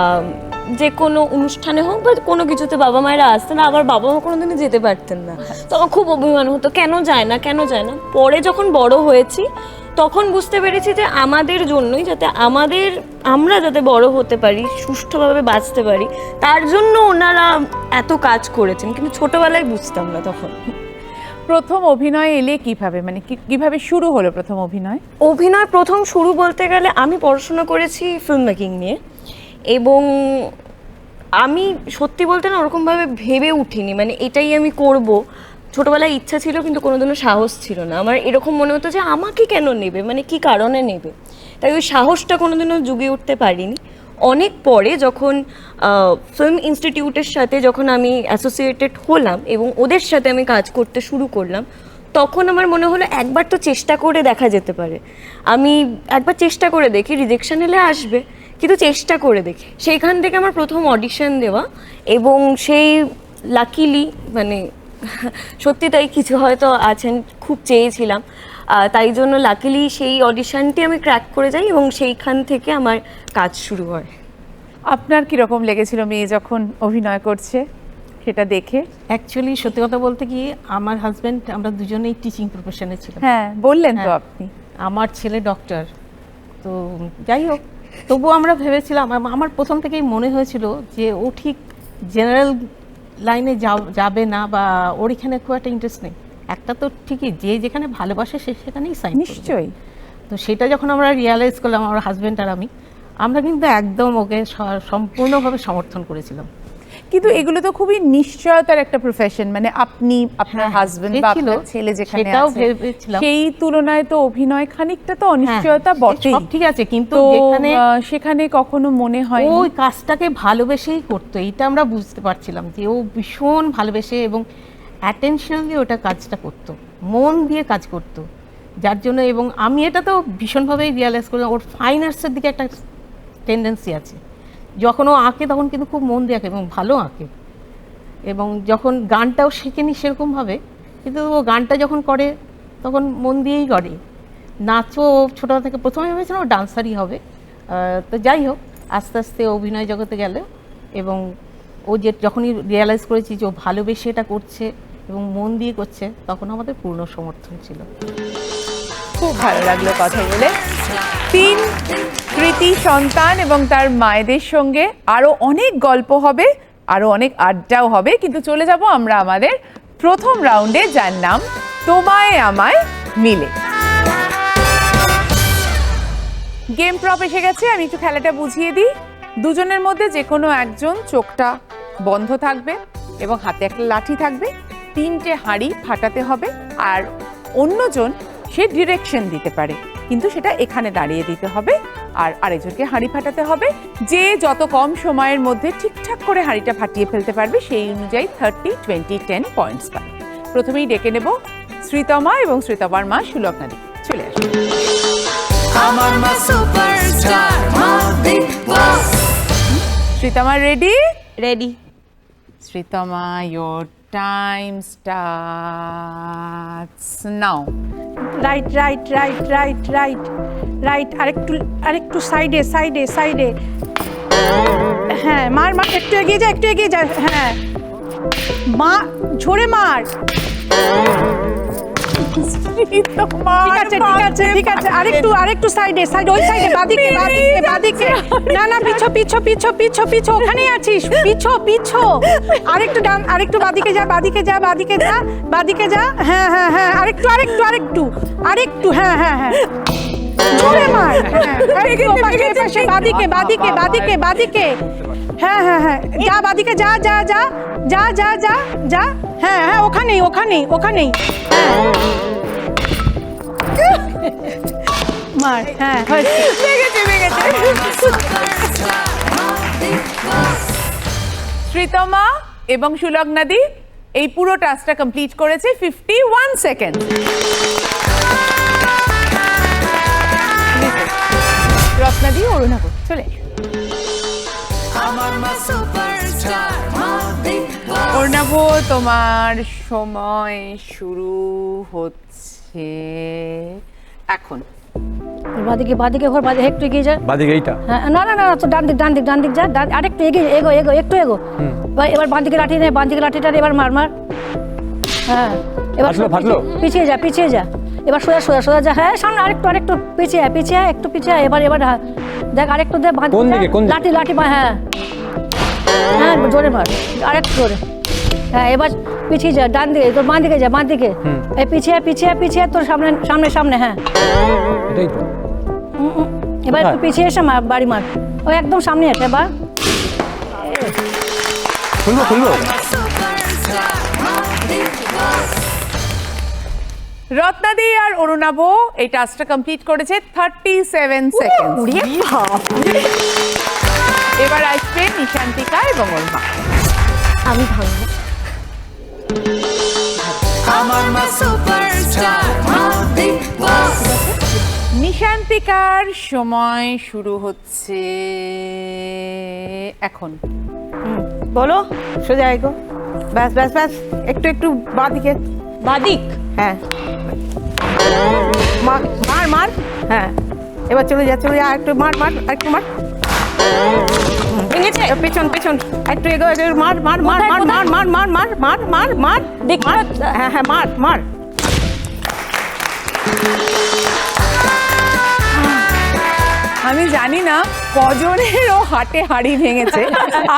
যে কোনো অনুষ্ঠানে হোক বা কোনো কিছুতে বাবা মায়েরা আসতেন, আবার বাবা মা কোনোদিনই যেতে পারতেন না। তো আমার খুব অভিমান হতো, কেন যায় না কেন যায় না। পরে যখন বড় হয়েছি তখন বুঝতে পেরেছি যে আমাদের জন্যই, যাতে আমরা যাতে বড় হতে পারি, সুষ্ঠুভাবে বাঁচতে পারি, তার জন্য ওনারা এত কাজ করেছেন, কিন্তু ছোটবেলায় বুঝতাম না তখন। প্রথম অভিনয় এলে কিভাবে, মানে কিভাবে শুরু হলো প্রথম অভিনয়? অভিনয় প্রথম শুরু বলতে গেলে আমি পড়াশোনা করেছি ফিল্ম মেকিং নিয়ে, এবং আমি সত্যি বলতে না ওরকমভাবে ভেবে উঠিনি মানে এটাই আমি করব। ছোটবেলায় ইচ্ছা ছিল কিন্তু কোনোদিনও সাহস ছিল না। আমার এরকম মনে হতো যে আমাকে কেন নেবে, মানে কি কারণে নেবে, তাই ওই সাহসটা কোনোদিনও জুগে উঠতে পারিনি। অনেক পরে যখন ফিল্ম ইনস্টিটিউটের সাথে যখন আমি অ্যাসোসিয়েটেড হলাম এবং ওদের সাথে আমি কাজ করতে শুরু করলাম, তখন আমার মনে হলো একবার তো চেষ্টা করে দেখা যেতে পারে। আমি একবার চেষ্টা করে দেখি, রিজেকশন এলে আসবে, কিন্তু চেষ্টা করে দেখি। সেইখান থেকে আমার প্রথম অডিশন দেওয়া, এবং সেই লাকিলি মানে সত্যি তাই কিছু হয়তো আছেন খুব চেয়েছিলাম, তাই জন্য লাকিলি সেই অডিশনটি আমি ক্র্যাক করে যাই এবং সেইখান থেকে আমার কাজ শুরু হয়। আপনার কিরকম লেগেছিল মেয়ে যখন অভিনয় করছে সেটা দেখে? অ্যাকচুয়ালি সত্যি কথা বলতে কি, আমার হাজব্যান্ড আমরা দুজনেই টিচিং প্রফেশনে ছিলাম। হ্যাঁ বললেন তো হ্যাঁ। আপনি। আমার ছেলে ডক্টর, তো যাই হোক তবুও আমরা ভেবেছিলাম, আমার প্রথম থেকেই মনে হয়েছিল যে ও ঠিক জেনারেল লাইনে যাবে না, বা ওর এখানে খুব একটা ইন্টারেস্ট নেই। একটা তো ঠিকই, যে যেখানে ভালোবাসে সে সেখানেই সাইন করবে। নিশ্চয়ই। তো সেটা যখন আমরা রিয়ালাইজ করলাম, আমার হাজব্যান্ড আর আমরা কিন্তু একদম ওকে সম্পূর্ণভাবে সমর্থন করেছিলাম। কিন্তু এগুলো তো খুবই নিশ্চয়তার একটা প্রফেশন, মানে আপনি আপনার হ্যাঁ, হাজবেন্ড সে বা ছিল, আপনার ছেলে যেখানে সেটাও আছে, ভেবেছিলাম। সেই তুলনায় তো অভিনয় খানিকটা তো হ্যাঁ, অনিশ্চয়তা বটেই। সব ঠিক আছে, কিন্তু তো যেখানে সেখানে কখনো মনে হয় ওই কাজটাকে ভালোবেসেই করতো, এটা আমরা বুঝতে পারছিলাম যে ও ভীষণ ভালোবেসে এবং অ্যাটেনশনালি ওটা কাজটা করতো, মন দিয়ে কাজ করতো, যার জন্য। এবং আমি এটা তো ভীষণভাবেই রিয়ালাইজ করলাম, ওর ফাইন আর্টসের দিকে একটা টেন্ডেন্সি আছে। যখন ও আঁকে তখন কিন্তু খুব মন দিয়ে আঁকে এবং ভালো আঁকে, এবং যখন গানটাও শেখেনি সেরকমভাবে, কিন্তু ও গানটা যখন করে তখন মন দিয়েই করে। নাচও ছোটোবেলা থেকে, প্রথমে ভেবেছিলাম ও ডান্সারই হবে, তো যাই হোক আস্তে আস্তে অভিনয় জগতে গেল, এবং ও যখনই রিয়ালাইজ করেছি যে ও ভালোবেসে এটা করছে এবং মন দিয়ে করছে, তখন আমাদের পূর্ণ সমর্থন ছিল। খুব ভালো লাগলো কথা বলে। 3 কৃতি সন্তান এবং তার মায়েদের সঙ্গে আরো অনেক গল্প হবে, আরো অনেক আড্ডাও হবে, কিন্তু চলে যাব আমরা আমাদের প্রথম রাউন্ডে, যার নাম তোমায় আমায় মিলে। গেম প্রপ এসে গেছে, আমি একটু খেলাটা বুঝিয়ে দিই। দুজনের মধ্যে যে কোনো একজন চোখটা বন্ধ থাকবে এবং হাতে একটা লাঠি থাকবে, 3টে হাঁড়ি ফাটাতে হবে, আর অন্যজন সে ডিরেকশন দিতে পারে, কিন্তু সেটা এখানে দাঁড়িয়ে দিতে হবে, আর আরেকজনকে হাঁড়ি ফাটাতে হবে। যে যত কম সময়ের মধ্যে ঠিকঠাক করে হাঁড়িটা ফাটিয়ে ফেলতে পারবে সেই অনুযায়ী 30, 20, 10 পয়েন্টস পাবে। প্রথমেই ডেকে নেব শ্রীতমা এবং শ্রীতমার মা সুলগ্না দি। চলে আসুন। আমার মা সুপারস্টার, মা big boss. Sreetama ready? Ready. Sreetama, your time starts now. Right right right right right right, আরেকটু সাইডে সাইডে সাইডে। হ্যাঁ মার মার, একটু এগিয়ে যা, একটু এগিয়ে যা। হ্যাঁ মা, ঝোরে মার। ঠিক আছে ঠিক আছে ঠিক আছে, আরেকটু সাইডে সাইডে, ওই সাইডে, বাদিকে বাদিকে বাদিকে। না না, পিছো পিছো পিছো পিছো পিছো, ওখানেই আছিস, পিছো পিছো। আরেকটু ডান, আরেকটু বাদিকে যা, বাদিকে যা, বাদিকে যা, বাদিকে যা। হ্যাঁ হ্যাঁ হ্যাঁ, আরেকটু আরেকটু আরেকটু আরেকটু, হ্যাঁ হ্যাঁ হ্যাঁ, জোরে মার। হ্যাঁ আরেকটু ওপাশে, এপাশে, বাদিকে বাদিকে বাদিকে বাদিকে। হ্যাঁ হ্যাঁ হ্যাঁ, যা বাদিকে, যা যা যা যা যা যা যা। হ্যাঁ হ্যাঁ, ওখানেই ওখানেই ওখানেই। হ্যাঁ মার, হ্যাঁ হয়েছে। শ্রীতমা এবং সুলগ্না দি এই পুরো টাস্কটা কমপ্লিট করেছে 51 সেকেন্ড। রত্না দি, অরুণা কো চলে। আমার মা সুপারস্টার, মা বিগ বস। অরুণাভ, তোমার সময় শুরু হচ্ছে এখন। বাদিকে বাদিকে ঘর বাদিকে একটু এগিয়ে যা। বাদিকে এইটা? হ্যাঁ, না না না তো ডান দিক যা, আরেকটু এগিয়ে এগো এগো একটু এগো। এবার বাঁ দিকে লাঠি নে, বাঁ দিকে লাঠিটা এবার মার। হ্যাঁ, এবার ফাটলো? পিছিয়ে যা। এবার সোজা যা। হ্যাঁ, সামনে আরেকটু পিছিয়ে একটু পিছিয়ে। এবার হ্যাঁ, দেখ আরেকটু দে। কোন দিকে? লাঠি হ্যাঁ জোরে মার, আরেকটু জোরে। হ্যাঁ, এবার পিছিয়ে যা, ডান দিকে তোর বাঁ দিকে যা, বাঁ দিকে। এই পিছিয়ে তোর সামনে। হ্যাঁ, এটাই তো। এবার একটু পিছিয়ে এসে বাড়ি মার। ওই একদম সামনে আছে। এবার খুলবো। রত্নাদি আর অরুণাভ এই টাস্কটা কমপ্লিট করেছে 37 সেকেন্ড। এবার আসবে নিশান্তিকা এবং ওর মা। আমি ভাঙবো। নিশান্তিকার সময় শুরু হচ্ছে এখন। বলো, সোজা এগো। ব্যাস একটু বাদিকে। বাদিক। হ্যাঁ, মার। হ্যাঁ, এবার চলে যা একটু মার। ভেঙেছে? পেছন একটু এগো মার। হ্যাঁ, মার। আমি জানি না কজনের ও হাটে হাড়ি ভেঙেছে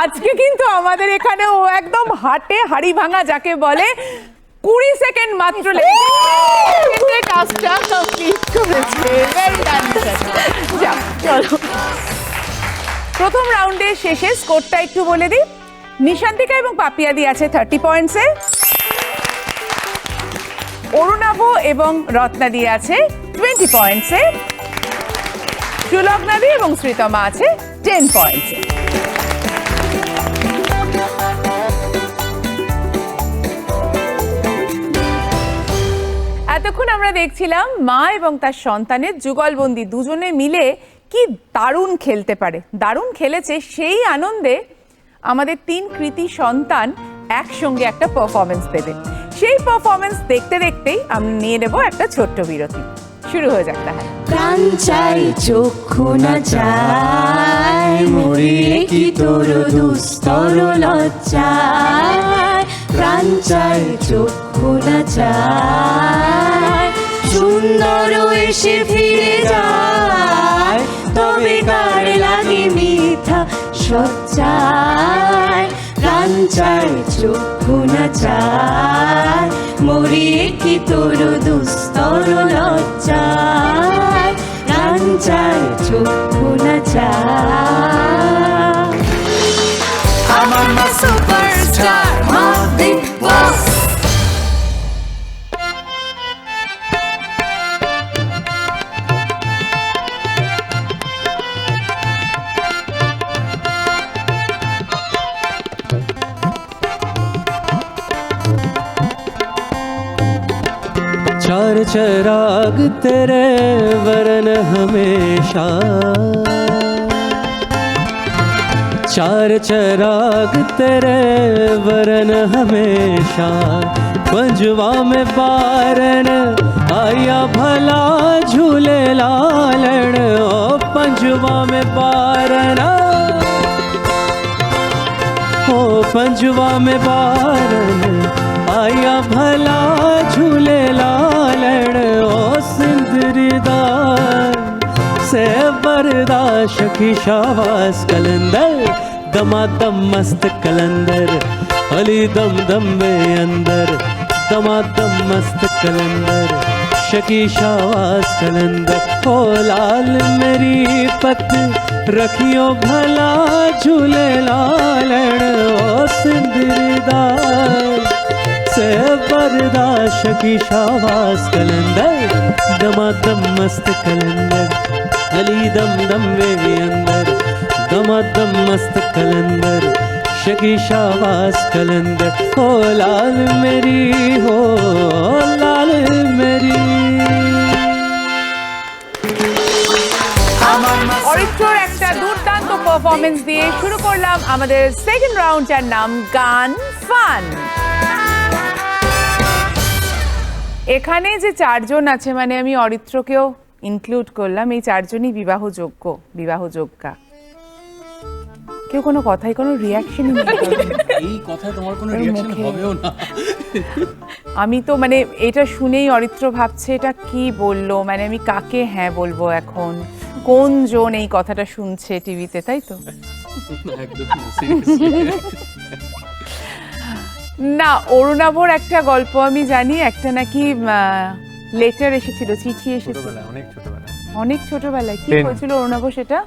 আজকে, কিন্তু আমাদের এখানে ও একদম হাটে হাড়ি ভাঙা যাকে বলে 20 সেকেন্ড মাত্র লেগেছে টাস্কটা কমপ্লিট করেছে। Well done, যাও, চলো। প্রথম রাউন্ডের শেষে স্কোরটা একটু বলে দিই। নিশান্তিকা এবং পাপিয়াদি আছে 30 পয়েন্টসে, অরুণাভ এবং রত্নাদি আছে 20 পয়েন্টসে, সুলগ্নাদি এবং শ্রীতমা আছে 10 পয়েন্টসে। এতক্ষণ আমরা দেখছিলাম মা এবং তার সন্তানের যুগলবন্দি, দুজনে মিলে কি দারুণ খেলতে পারে। দারুণ খেলেছে, সেই আনন্দে আমাদের 3 কৃতি সন্তান একসঙ্গে একটা পারফরমেন্স দেবে। সেই পারফরমেন্স দেখতে দেখতেই আমরা নিয়ে নেব একটা ছোট্ট বিরতি। শুরু হয়ে যাক তাহলে। প্রাণ চাই চক্ষু না চাই, মরিয়ে কি তোর দুস্তর লজ্জায়। প্রাণ চাই চক্ষু না চাই, সুন্দর এসে ফিরে যায়, তবে কার লাগে মিথ্যা সজ্জায়। প্রাণ চাই চক্ষু না চাই, মরিয়ে কি তোর দুস্তর লজ্জায়। প্রাণ চাই চক্ষু না চাই। আমার মা সুপারস্টার, মা বিগ বস। चार चिराग तेरे वरन हमेशा, चार चिराग तेरे वरन हमेशा। पंजवा में बारन आया भला झूले लालन, ओ पंजवा में बारन, ओ पंजवा में बारन आया भला झूले लालन। ओ सिंदरीदार से बर्दाश की शाबाश कलंदर, दमादम मस्त कलंदर, अली दम दम में अंदर, दमादम मस्त कलंदर, शकी शाबाश कलंदर। ओ लाल मेरी पत रखियो भला झूले लालन, ओ सिंदरीदार से बर्दाश की शाबाश कलंदर, दमादम मस्त कलंदर, अली दम दम में अंदर, दमादम मस्त कलंदर, शकी शाबाश कलंदर। हो लाल मेरी, हो लाल मेरी। অরিত্রর একটা দুর্দান্ত পারফরমেন্স দিয়ে শুরু করলাম আমাদের সেকেন্ড রাউন্ড, যার নাম গান ফান। এখানে যে চারজন আছে, মানে আমি অরিত্রকেও ইনক্লুড করলাম, এই চারজনই বিবাহযোগ্যা। কেউ কোনো কথাই কোনো রিয়াকশনই নেই। এই কথা তোমার কোনো রিঅ্যাকশন হবেও না। আমি তো মানে এটা শুনেই অরিত্র ভাবছে এটা কি বললো, মানে আমি কাকে হ্যাঁ বলবো এখন, কোন জন এই কথাটা শুনছে টিভিতে, তাই তো? একদম সিরিয়াসলি। না, অরুণাভর একটা গল্প আমি জানি, একটা নাকি লেটার এসেছিল, চিঠি এসেছিল ছোটবেলায়, অনেক ছোটবেলায়। কি Ten. হয়েছিল অরুণাভ সেটা?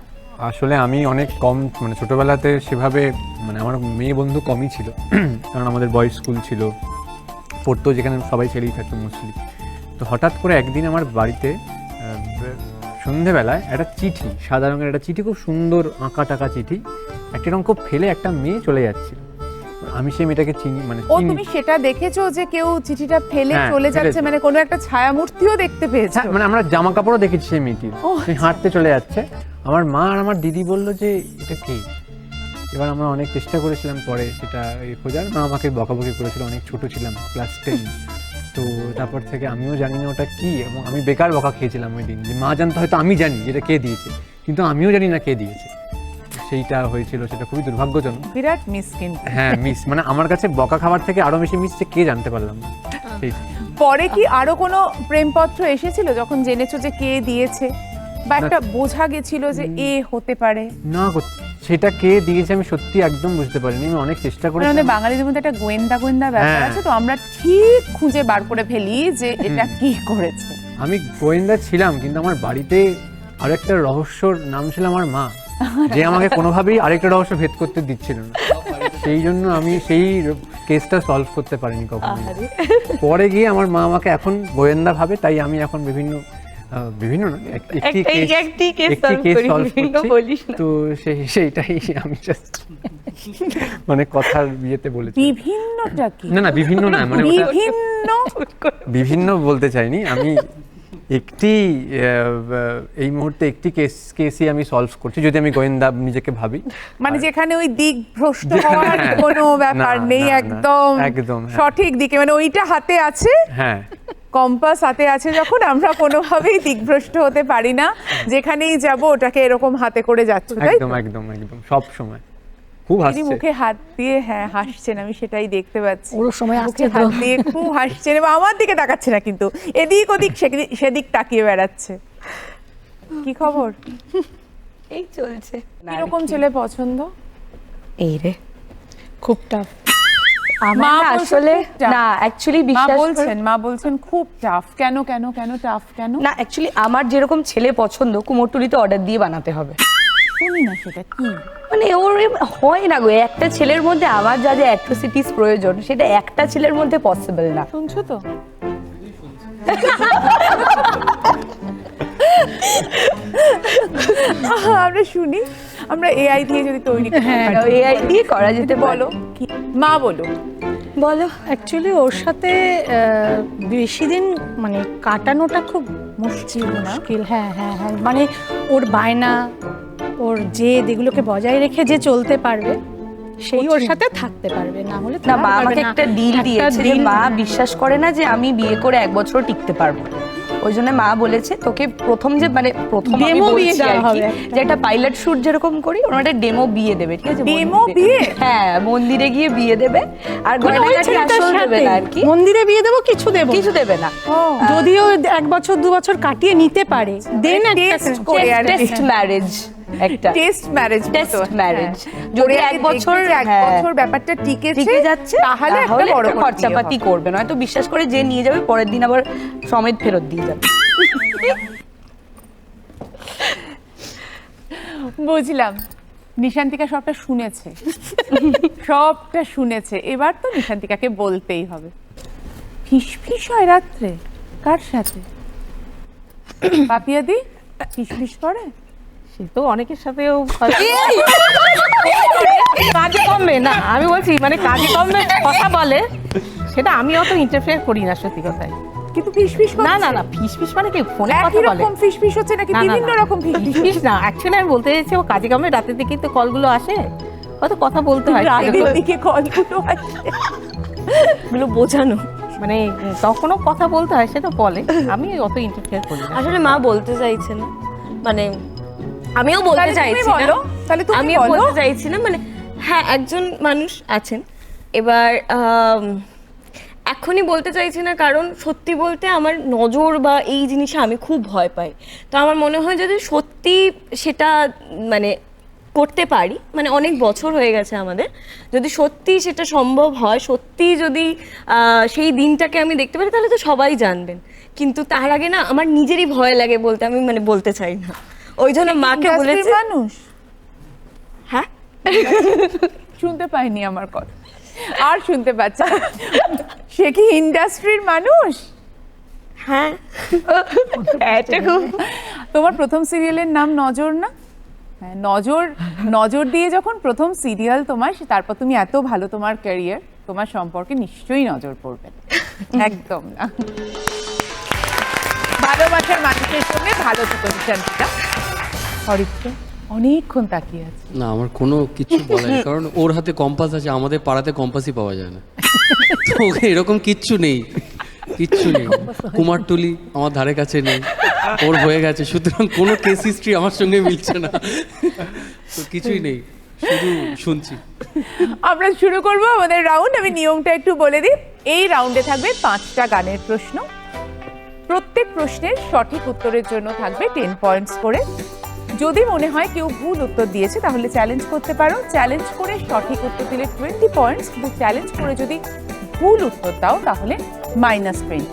আসলে আমি অনেক কম, মানে ছোটবেলাতে সেভাবে, মানে আমার মেয়ে বন্ধু কমই ছিল, কারণ আমাদের বয়েজ স্কুল ছিল, পড়তো যেখানে সবাই ছেলেই থাকতো মোস্টলি। তো হঠাৎ করে একদিন আমার বাড়িতে সন্ধেবেলায় একটা চিঠি, সাদা রঙের একটা চিঠি, খুব সুন্দর আঁকা টাকা চিঠি, একটা রঙ ফেলে একটা মেয়ে চলে যাচ্ছিল। আমি সেই মেয়েটাকে চিনি, মানে ও তুমি সেটা দেখেছো যে কেউ চিঠিটা ফেলে হ্যাঁ, চলে যাচ্ছে, ফেলেছে। মানে কোনো একটা ছায়ামূর্তিও দেখতে পেয়েছো? হ্যাঁ, মানে আমরা জামা কাপড়ও দেখেছি সেই মেয়েটির, সেই হাঁটতে চলে যাচ্ছে। আমার মা আর আমার দিদি বললো যে এটা কে। এবার আমরা অনেক চেষ্টা করেছিলাম পরে সেটা খোঁজার, মা আমাকে বকাবকি করেছিল, অনেক ছোট ছিলাম, ক্লাস 10। তো তারপর থেকে আমিও জানি না ওটা কি, এবং আমি বেকার বকা খেয়েছিলাম ওই দিন, যে মা জানতো হয়তো আমি জানি যেটা কে দিয়েছে, কিন্তু আমিও জানি না কে দিয়েছে। সেইটা হয়েছিল, সেটা খুবই দুর্ভাগ্যজনক। বিরাট মিস কিন্তু। হ্যাঁ, মিস, মানে আমার কাছে বকা খাবার থেকে আরো বেশি মিস যে কে জানতে পারলাম না। সেই পরে কি আরো কোনো প্রেমপত্র এসেছিল যখন জেনেছো যে কে দিয়েছে, বা একটা বোঝা গেছিল যে এ হতে পারে? না গো, সেটা কে দিয়েছে আমি সত্যি একদম বুঝতে পারিনি। আমি অনেক চেষ্টা করেছি। আমাদের বাঙালিদের মধ্যে একটা গোয়েন্দা ব্যাপার হ্যাঁ। আছে, তো আমরা ঠিক খুঁজে বার করে ফেলি যে এটা কি করেছে। আমি গোয়েন্দা ছিলাম, কিন্তু আমার বাড়িতে আরেকটা রহস্যর নাম ছিল আমার মা, যে আমাকে কোনোভাবেই আরেকটা রহস্য ভেদ করতে দিচ্ছিল না। সেই জন্য আমি সেই কেসটা সলভ করতে পারিনি কখনো। পরে গিয়ে আমার মা আমাকে এখন গোয়েন্দা ভাবে, তাই আমি এখন বিভিন্ন না, একটি কেস সলভ করছি। তো সেইটাই আমি জাস্ট মানে কথার বিয়েতে বলেছি। বিভিন্নটা কি? না বিভিন্ন না, মানে ওটা বিভিন্ন বলতে চাইনি আমি। একটি এই মুহূর্তে একটি কেসই আমি সলভ করছি, যদি আমি গোয়েন্দা নিজেকে ভাবি। মানে যেখানে ওই দিক ভ্রষ্ট হওয়ার কোনো ব্যাপার না, নেই, না, না, একদম হ্যাঁ। সঠিক দিকে, মানে ওইটা হাতে আছে, হ্যাঁ, কম্পাস হাতে আছে, যখন আমরা কোনোভাবেই দিকভ্রষ্ট হতে পারি না, যেখানেই যাব ওটাকে এরকম হাতে করে যাচ্ছ, তাই তো? একদম একদম একদম সব সময়। খুব তিনি হাসছে। মুখে হাত দিয়ে হ্যাঁ হাসছেন, আমি সেটাই দেখতে পাচ্ছি। ওর সময় মুখে আসছে তো। হাত দিয়ে খুব হাসছেন, এবং আমার দিকে তাকাচ্ছে না, কিন্তু এদিক ওদিক সেদিক তাকিয়ে বেড়াচ্ছে। কি খবর? এই চলছে। কিরকম ছেলে পছন্দ? এই রে, খুব টাফ। আমার মা না বলছে আসলে খুব tough। না অ্যাকচুয়ালি মা বিশ্বাস বলছেন খুব টাফ। কেন টাফ কেন? না অ্যাকচুয়ালি আমার যেরকম ছেলে পছন্দ কুমোরটুলিতে অর্ডার দিয়ে বানাতে হবে। শুনি না সেটা কি। মানে ওর হয় না গো, একটা ছেলের মধ্যে আমার যা যা অ্যাট্রোসিটিস প্রয়োজন সেটা একটা ছেলের মধ্যে পসিবল না। শুনছো তো? আমরা শুনি, আমরা এআই দিয়ে যদি তৈরি করি। এআই দিয়ে করা যেতে বলো কি মা, বলো বলো। অ্যাকচুয়ালি ওর সাথে বেশি দিন মানে কাটানোটা খুব মুশকিল। হ্যাঁ হ্যাঁ হ্যাঁ, মানে ওর বায়না, ওর জেদ, এগুলোকে বজায় রেখে যে চলতে পারবে সেই ওর সাথে থাকতে পারবে, না হলে না, মা আমাকে একটা ডিল দিয়েছে যে মা বিশ্বাস করে না যে আমি বিয়ে করে 1 বছর টিকতে পারবো। ওই জন্য মা বলেছে তোকে প্রথম আমি Demo বিয়ে বলছি দেওয়া আর কি, হবে যে একটা পাইলট শুট যেরকম করি ওর একটা ডেমো বিয়ে দেবে, ঠিক আছে? Demo মন্দিরে। বিয়ে? হ্যাঁ, মন্দিরে গিয়ে বিয়ে দেবে, আর মানে ওই গয়নাগাটি ছেলেটার আসল দেবে সাথে না আর কি, মন্দিরে বিয়ে দেবো, কিছু দেবো, কিছু দেবে না। যদিও 1 বছর 2 বছর কাটিয়ে নিতে পারে, দেন টেস্ট করে আর টেস্ট ম্যারেজ, একটা টেস্ট ম্যারেজ, টেস্ট ম্যারেজ। যদি 1 বছর 1 হ্যাঁ, বছর ব্যাপারটা টিকে যাচ্ছে তাহলে একটা বড় খরচাপাতি করবে, নয়তো বিশ্বাস করে যে নিয়ে যাবে পরের দিন আবার সমেত ফেরত দিয়ে যাবে। বুঝলাম। নিশান্তিকা সবটা শুনেছে, এবার তো নিশান্তিকাকে বলতেই হবে। ফিসফিস হয় রাত্রে কার সাথে? পাপিয়াদি ফিসফিস করে? সে তো অনেকের সাথেও কাজে কমবে না, আমি বলছি মানে কাজে কমবে কথা বলে, সেটা আমি অত ইন্টারফেয়ার করি না সত্যি কথায়। কিন্তু ফিসফিস না না না ফিস মানে কি ফোনে কথা একই বলে রকম ফিসফিস হচ্ছে নাকি না, না, বিভিন্ন না। রকম ফিসফিস? ফিস না অ্যাকচুয়ালি আমি বলতে চাইছি ও কাজে কামে রাতের দিকেই তো কলগুলো আসে হয়তো কথা বলতে হয় রাতের দিকে কলগুলো আসে। এগুলো বোঝানো মানে তখনও কথা বলতে হয় সেটা বলে আমি অত ইন্টারফেয়ার করি না আসলে মা বলতে চাইছে না, মানে আমিও বলতে তাহলে তুমি চাইছি না, বলো, তাহলে তুমি আমিও বলো। বলতে চাইছি না, মানে হ্যাঁ একজন মানুষ আছেন। এবার এখনই বলতে চাইছি না কারণ সত্যি বলতে আমার নজর বা এই জিনিসে আমি খুব ভয় পাই। তো আমার মনে হয় যদি সত্যি সেটা মানে করতে পারি, মানে অনেক বছর হয়ে গেছে আমাদের, যদি সত্যি সেটা সম্ভব হয়, সত্যি যদি সেই দিনটাকে আমি দেখতে পারি তাহলে তো সবাই জানবেন। কিন্তু তার আগে না আমার নিজেরই ভয় লাগে বলতে, আমি মানে বলতে চাই না, ওই জন্য মাকে ইন্ডাস্ট্রির বলেছি। মানুষ হ্যাঁ শুনতে পাইনি আমার কথা, আর শুনতে পাচ্ছি না। সে কি ইন্ডাস্ট্রির মানুষ? হ্যাঁ তোমার প্রথম সিরিয়ালের নাম নজর না? হ্যাঁ, নজর, নজর দিয়ে যখন প্রথম সিরিয়াল তোমার, তারপর তুমি এত ভালো তোমার ক্যারিয়ার, তোমার সম্পর্কে নিশ্চয়ই নজর পড়বে। একদম না। ভালোবাসার মানুষের সঙ্গে ভালো সুপরিচারিতা। হরিপ্রিয়া অনেকক্ষণ তাকিয়ে আছে। না আমার কোনো কিছু বলার নেই, কারণ ওর হাতে কম্পাস আছে, আমাদের পাড়াতে কম্পাসই পাওয়া যায় না। তো ওকে এরকম কিচ্ছু নেই, কিচ্ছু নেই। কুমারটুলি আমার ধারে কাছে নেই, ওর হয়ে গেছে, সুতরাং কোনো কেস হিস্ট্রি আমার সঙ্গে মিলছে না। তো কিছুই নেই, শুধু শুনছি। আমরা শুরু করব আমাদের রাউন্ড। আমি নিয়মটা একটু বলে দিই। এই রাউন্ডে থাকবে 5টা গানের প্রশ্ন। প্রত্যেক প্রশ্নের সঠিক উত্তরের জন্য থাকবে 10 পয়েন্টস করে। যদি মনে হয় কেউ ভুল উত্তর দিয়েছে তাহলে চ্যালেঞ্জ করতে পারো। চ্যালেঞ্জ করে সঠিক উত্তর দিলে 20 পয়েন্টস, কিন্তু চ্যালেঞ্জ করে যদি ভুল উত্তর দাও তাহলে -20।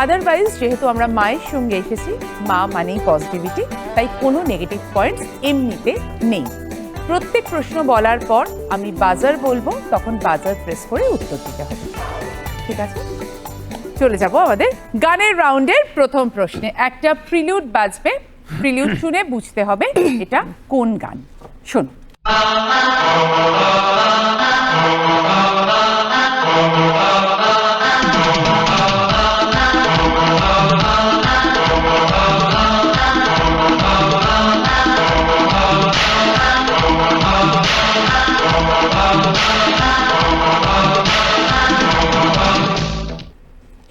আদারওয়াইজ যেহেতু আমরা মায়ের সঙ্গে এসেছি, মা মানেই পজিটিভিটি, তাই কোনো নেগেটিভ পয়েন্টস এমনিতে নেই। প্রত্যেক প্রশ্ন বলার পর আমি বাজার বলবো, তখন বাজার প্রেস করে উত্তর দিতে হবে। ঠিক আছে, চলে যাব আমাদের গানের রাউন্ডের প্রথম প্রশ্নে। একটা প্রিলিউড বাজবে, প্রিলিউড শুনে বুঝতে হবে এটা কোন গান। শোনো।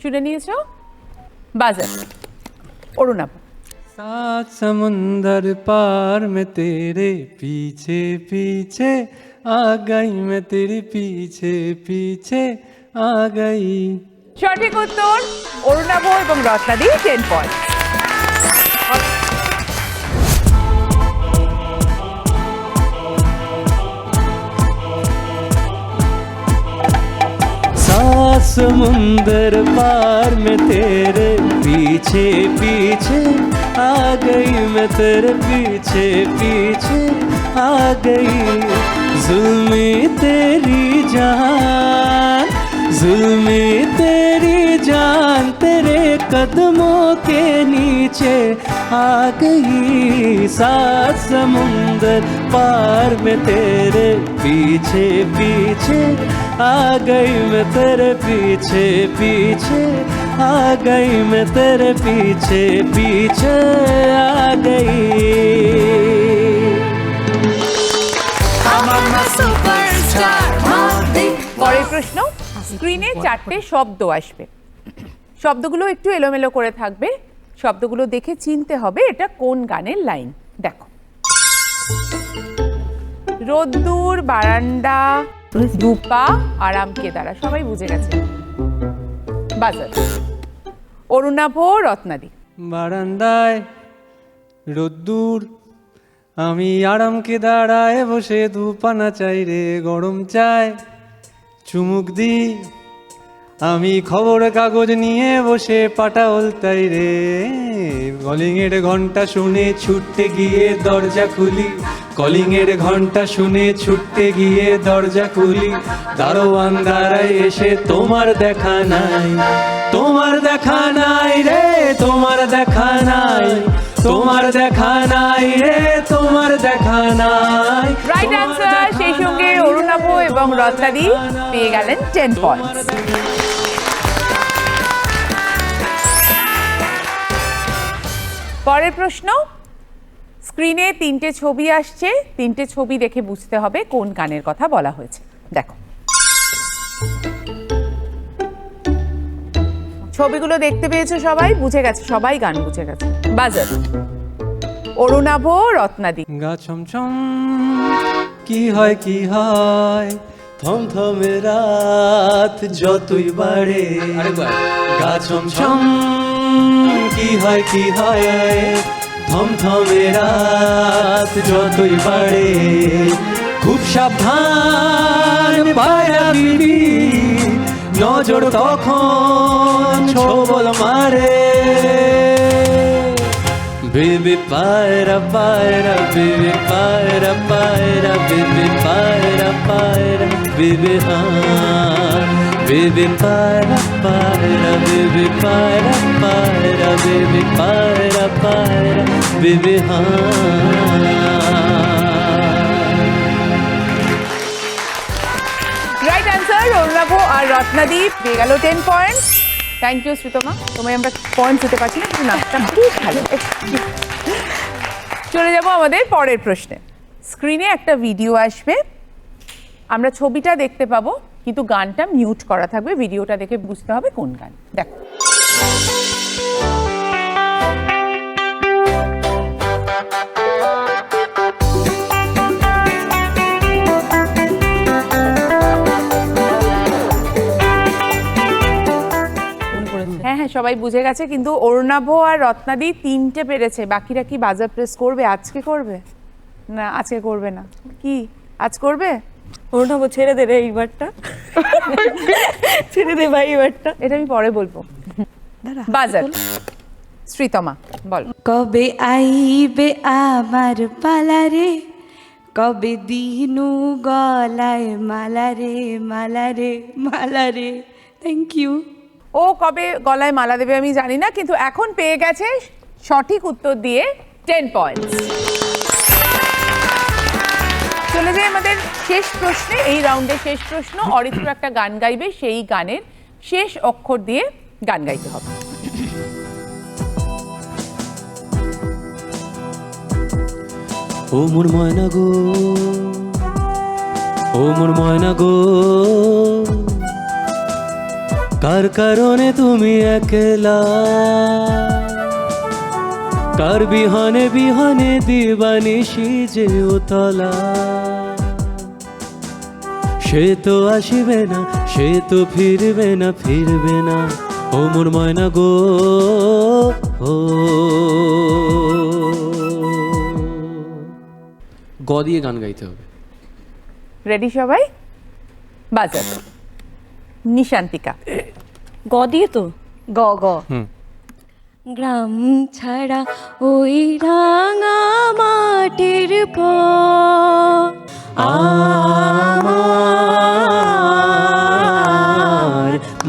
শুনে নিয়েছো? বাজার। অরুণাভ। सात समुंदर पार में तेरे पीछे पीछे आ गई, मैं तेरे पीछे पीछे आ गई। সঠিক উত্তর অরুণাভ এবং রত্নাদি, 10 পয়েন্ট। सात समुंदर पार में तेरे पीछे पीछे आ गई, मैं तेरे पीछे पीछे आ गई। जुल्मी तेरी जान, जुल्मी तेरी जान, तेरे कदमों के नीचे आ गई। सात समुंदर पार में तेरे पीछे पीछे आ गई, मैं तेरे पीछे पीछे आ गई, मैं तेरे पीछे पीछे आ गई। পরের প্রশ্ন। স্ক্রিনে 4টে শব্দ আসবে, শব্দগুলো একটু এলোমেলো করে থাকবে, শব্দগুলো দেখে চিনতে হবে এটা কোন গানের লাইন। দেখো, রোদ্দুর, বারান্দা, দুপা, আরাম কেদারা, সবাই বুঝে গেছে। বাজার। অরুণাভ, রত্নাদি। বারান্দায় রোদ্দুর, আমি আরামকে দাঁড়ায় বসে দুপানা চাই রে, গরম চায় চুমুক দি, আমি খবর কাগজ নিয়ে বসে পাটা ওলতাই রে। কলিংয়ের ঘন্টা শুনে ছুটতে গিয়ে দরজা খুলি, কলিংয়ের ঘন্টা শুনে ছুটতে গিয়ে দরজা খুলি, দারোয়ান দাঁড়ায় এসে তোমার দেখা নাই, তোমার দেখা নাই রে, তোমার দেখা নাই, তোমার দেখা নাই রে, তোমার দেখা নাই। Right answer. সেই সঙ্গে অরুণাভ এবং রত্নাদি পেয়ে গেলেন 10 পয়েন্ট। পরের প্রশ্ন, স্ক্রিনে 3টে ছবি আসছে, 3টে ছবি দেখে বুঝতে হবে কোন গানের কথা বলা হয়েছে। দেখো ছবিগুলো দেখতে পেয়েছো সবাই, বুঝে গেছে সবাই, গান বুঝে গেছে। বাজার। অরুণাভ, রত্নাদি। গা ছমছম কি হয় কি হয়, থমথমে রাত যতই বাড়ে, গা ছমছম কি হয় কি হয়, থমথমে রাত যতই বাড়ে, খুব সাবধান পায়রা বিবি, নজর তখন ছোবল মারে, বেবি পায়রা পায়রা, বেবি পায়রা পায়রা, বেবি পায়রা পায়রা, বেবি হার, বেবি পায়রা পায়রা, বেবি পায়রা পায়রা, বেবি পায়রা পায়রা, বেবি হার। Right answer. অরুণাভ আর রত্নাদীপ পেয়ে গেল 10 পয়েন্টস। থ্যাংক ইউ শ্রীতমা, তোমায় আমরা পয়েন্টস দিতে পারছি না, কিন্তু নাচটা খুব ভালো। চলে যাব আমাদের পরের প্রশ্নে। স্ক্রিনে একটা ভিডিও আসবে, আমরা ছবিটা দেখতে পাবো, কিন্তু গানটা মিউট করা থাকবে। ভিডিওটা দেখে বুঝতে হবে কোন গান। দেখো হ্যাঁ হ্যাঁ, সবাই বুঝে গেছে, কিন্তু অরুণাভ আর রত্নাদি 3টে পেরেছে। বাকিরা কি বাজার প্রেস করবে? আজকে করবে না আজকে করবে না? কি আজ করবে? অরুণাভ ছেড়ে দে রে এইবারটা, ছেড়ে দে ভাই এইবারটা। এটা আমি পরে বলবো। বাজার। শ্রীতমা বল। কবে আইবে আমার পালারে, কবে দিনু গলায় মালারে মালারে মালারে। Thank you. ও কবে গলায় মালা দেবে আমি জানি না, কিন্তু এখন পেয়ে গেছে সঠিক উত্তর দিয়ে 10 পয়েন্টস। চলে যাই আমাদের শেষ প্রশ্নে। এই রাউন্ডের শেষ প্রশ্ন, অরিত্র একটা গান গাইবে, সেই গানের শেষ অক্ষর দিয়ে গান গাইতে হবে। ও মোর ময়না গো, ও মোর ময়না গো, কার কারণে তুমি একলা, কার বিহনে বিহনে দিবানিশি যে উতলা, সে তো আসিবে না, সে তো ফিরবে না, ফিরবে না, ও মোর ময়না গো। ও গ দিয়ে গান গাইতে হবে। রেডি সবাই? বাজার। নিশান্তিকা। গ দিয়ে তো, গ গ। গ্রাম ছাড়া ওই রাঙা মাটির পর আমার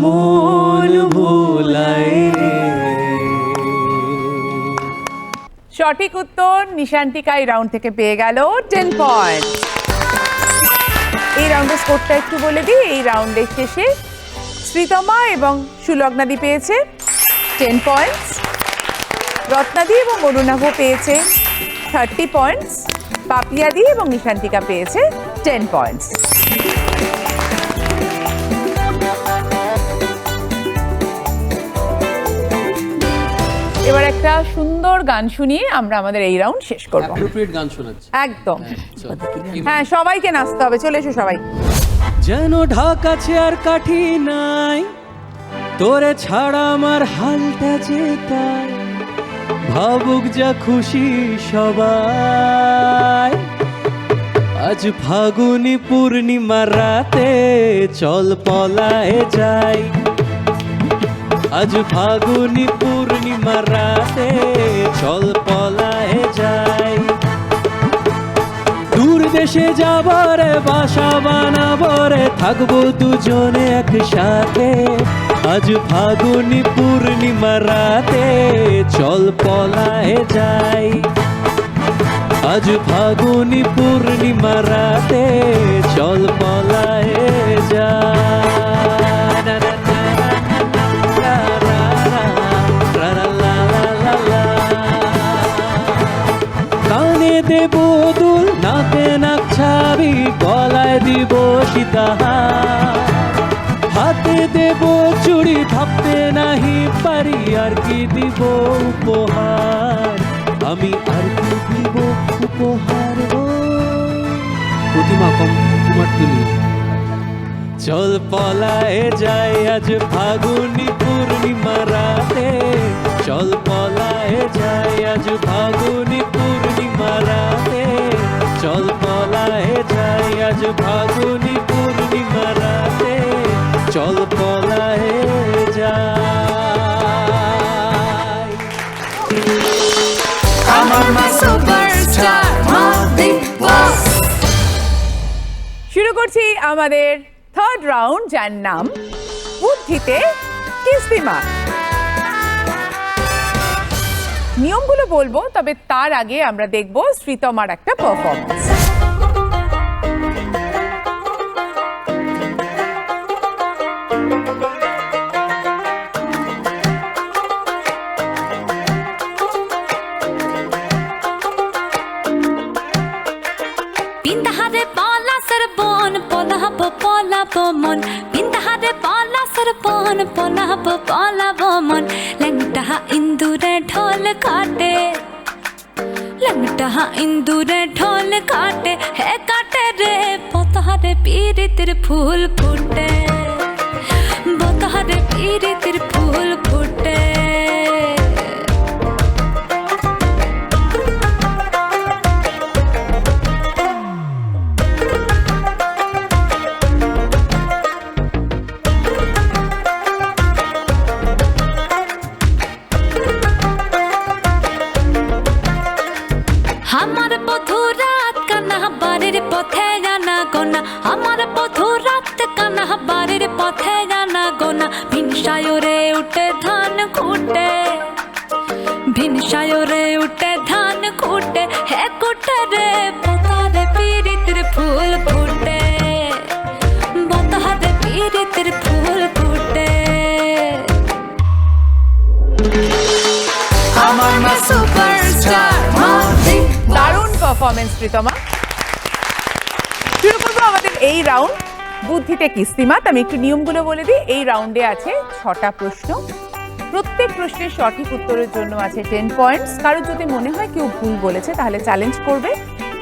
মন ভোলাই রে। সঠিক উত্তর নিশান্তিকা এই রাউন্ড থেকে পেয়ে গেল 10 পয়েন্ট। এই রাউন্ডের স্কোরটা একটু বলে দিই। এই রাউন্ডের শেষে শ্রীতমা এবং সুলগ্নাদি পেয়েছে 10 পয়েন্টস, রত্নাদি এবং অরুণাভ পেয়েছে 30 পয়েন্টস, পাপিয়াদি এবং নিশান্তিকা পেয়েছে 10 পয়েন্টস। এবার একটা সুন্দর গান শুনিয়ে আমরা আমাদের এই রাউন্ড শেষ করব। অ্যাপ্রোপ্রিয়েট গান শোনাচ্ছি। একদম। চল। হ্যাঁ, সবাইকে নাচতে হবে, চলে এসো সবাই। যেন ঢাকা চেয়ার কাঠি নাই, তোরে ছাড়া আমার হালটা যে তাই, ভাবুক যা খুশি সবাই, আজ ফাগুনি পূর্ণিমার রাতে চল পলায়ে যাই, আজ ফাগুনি পূর্ণিমার রাতে চল পলায়ে যাই, দূর দেশে যাবরে বাসা বানাবরে থাকবো দুজনে একসাথে, আজ ফাগুনি পূর্ণিমার রাতে চল পলায়ে যাই, আজ ফাগুনি পূর্ণিমার রাতে চল পলায়ে যাই। দেব দুল, নাকে নাক ছাবি, গলায় দিব সীতাহার, হাতে দেব চুড়ি, ভাবতে নাহি পারি আর কি দিব উপহার, আমি আর কি দিব উপহার গো। প্রতিমা কুমারটুলি। চল পলায়ে যাই আজ ফাগুনি পূর্ণিমা রাতে, চল পলায়ে যাই আজ ফাগুনি পূর্ণিমা রাতে, চল পলায়ে যাই আজ ফাগুনি পূর্ণিমা রাতে, চল পলায়ে যাই। আমার মা সুপারস্টার, মা বিগ বস। শুরু করছি আমাদের থার্ড রাউন্ড, যার নাম বুদ্ধিতে কিস্তিমাত। নিয়মগুলো বলবো, তবে তার আগে আমরা দেখব শ্রীতমার একটা পারফরমেন্স। বিন্দাহারে পলা সরবন পলাব পলাব মন, বিন্দাহারে পলা সরবন পলাব পলাব মন, লংটাহা ইন্দুরে ঢোল কাটে, লংটাহা ইন্দুরে ঢোল কাটে, হে কাটে রে পতহারে পীরিতের ফুল ফুটে, বতহারে পীরিতের ফুল ফুটে। আমার বধু রাত কানা বাড়ির পথে জানা গোনা, আমার বধু রাত কানা বাড়ির পথে জানা গোনা, ভিনসায়রে উঠে ধান খুঁটে, ভিনসায়রে উঠে ধান খুঁটে, হে কুটে রে বতারে পীরিতের ফুল ফুটে, বতারে পীরিতের ফুল ফুটে। আমার মা সুপারস্টার, মা বিগ দারুণ পারফরমেন্স শ্রীতমা। শুরু করবো আমাদের এই রাউন্ড বুদ্ধিতে কিস্তিমাত। আমি একটু নিয়মগুলো বলে দিই। এই রাউন্ডে আছে 6টা প্রশ্ন, প্রত্যেক প্রশ্নের সঠিক উত্তরের জন্য আছে 10 পয়েন্টস। কারোর যদি মনে হয় কেউ ভুল বলেছে তাহলে চ্যালেঞ্জ করবে,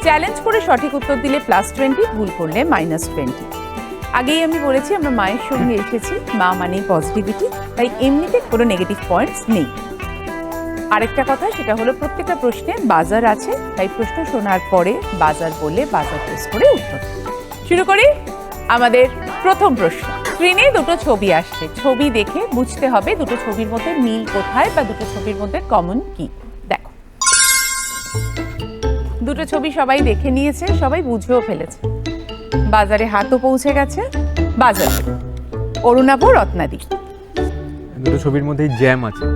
চ্যালেঞ্জ করে সঠিক উত্তর দিলে +20, ভুল করলে -20। আগেই আমি বলেছি আমরা মায়ের সঙ্গে এসেছি, মা মানেই পজিটিভিটি, তাই এমনিতে কোনো নেগেটিভ পয়েন্টস নেই। আরেকটা কথা, সেটা হলো প্রত্যেকটা প্রশ্নে বাজার আছে, তাই প্রশ্ন শোনার পরে বাজার বললে বাজার প্রেস করে উত্তর। শুরু করি আমাদের প্রথম প্রশ্ন। স্ক্রিনে দুটো ছবি আসছে, ছবি দেখে বুঝতে হবে দুটো ছবির মধ্যে মিল কোথায় বা দুটো ছবির মধ্যে কমন কি। দেখো, দুটো ছবি সবাই দেখে নিয়েছে, সবাই বুঝেও ফেলেছে। বাজারে হাতও পৌঁছে গেছে। বাজার, অরুণাভ, রত্নাদি। দুটো ছবির মধ্যেই জ্যাম আছে,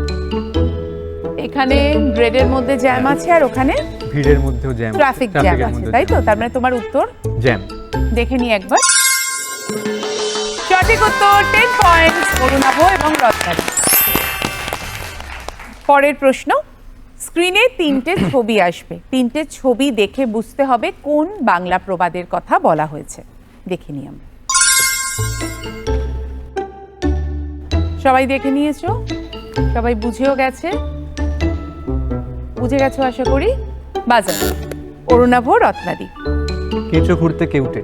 এখানে ব্রেডের মধ্যে জ্যাম আছে আর ওখানে ভিড়ের মধ্যেও জ্যাম, ট্রাফিক জ্যাম আছে, তাই তো? তার মানে তোমার উত্তর জ্যাম। দেখে নি একবার। সঠিক উত্তর, 10 পয়েন্টস অরুণাভ এবং রত্নাদি। পরের প্রশ্ন, স্ক্রিনে 3টে ছবি আসবে, 3টে ছবি দেখে বুঝতে হবে কোন বাংলা প্রবাদের কথা বলা হয়েছে। দেখে নি আমরা। সবাই দেখে নিয়েছো, সবাই বুঝেও গেছে, বুঝে গেছো আশা করি। বাজার, অরুণাভ, রত্নাদি। কেঁচো খুঁড়তে কেউটে।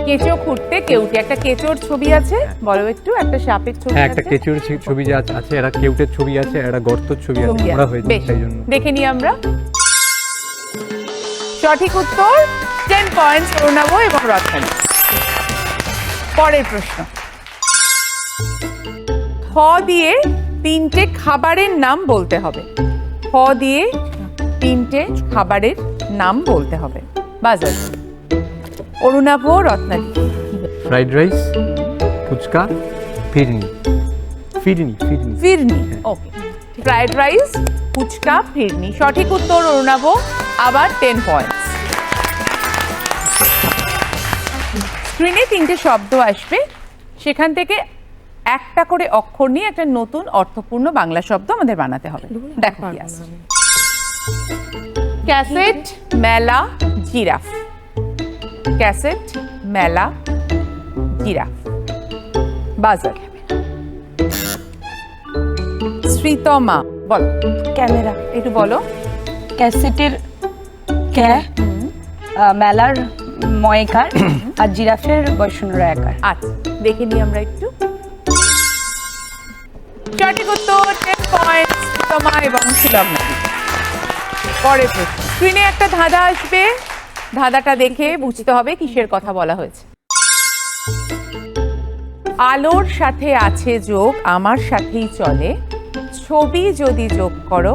কেঁচো খুঁড়তে কেউটে, একটা কেঁচোর ছবি আছে, বলো একটু। একটা সাপের ছবি হ্যাঁ, আছে, একটা কেঁচোর ছবি যে আছে, একটা কেউটের ছবি আছে, একটা গর্তর ছবি আছে, ছবি আমরা আছে। হয়েছে বেশ, তাই জন্য। দেখে নি আমরা। সঠিক উত্তর, 10 পয়েন্টস অরুণাভ এবং রত্নাদি। পরের প্রশ্ন, খ দিয়ে 3টে খাবারের নাম বলতে হবে। খ দিয়ে 3টে খাবারের নাম বলতে হবে। বাজার, অরুণাভ, রত্নাদি। ফ্রাইড রাইস, ফুচকা, ফিরনি। ফিরনি ফিরনি ফিরনি, ওকে। ফ্রাইড রাইস, ফুচকা, ফিরনি। সঠিক উত্তর অরুণাভ, আবার 10 পয়েন্টস। স্ক্রিনে 3টে শব্দ আসবে, সেখান থেকে একটা করে অক্ষর নিয়ে একটা নতুন অর্থপূর্ণ বাংলা শব্দ আমাদের বানাতে হবে। দেখো কি আসছে। ক্যাসেট, মেলা, জিরাফ। ক্যাসেট, মেলা, জিরাফ। বাজার। শ্রীতমা, বলো। ক্যামেরা। একটু বলো। ক্যাসেটের ক্যা, মেলার ময়কার, আর জিরাফের বৈষ্ণব একার। আচ্ছা, দেখে নিই আমরা একটু। সঠিক উত্তর, 10 পয়েন্ট শ্রীতমা এবং শিলগ্না। পরের প্রশ্ন। স্ক্রিনে একটা ধাঁধা আসবে, ধাঁধাটা দেখে বুঝতে হবে কিসের কথা বলা হয়েছে। আলোর সাথে আছে যোগ, আমার সাথেই চলে, ছবি যদি যোগ করো,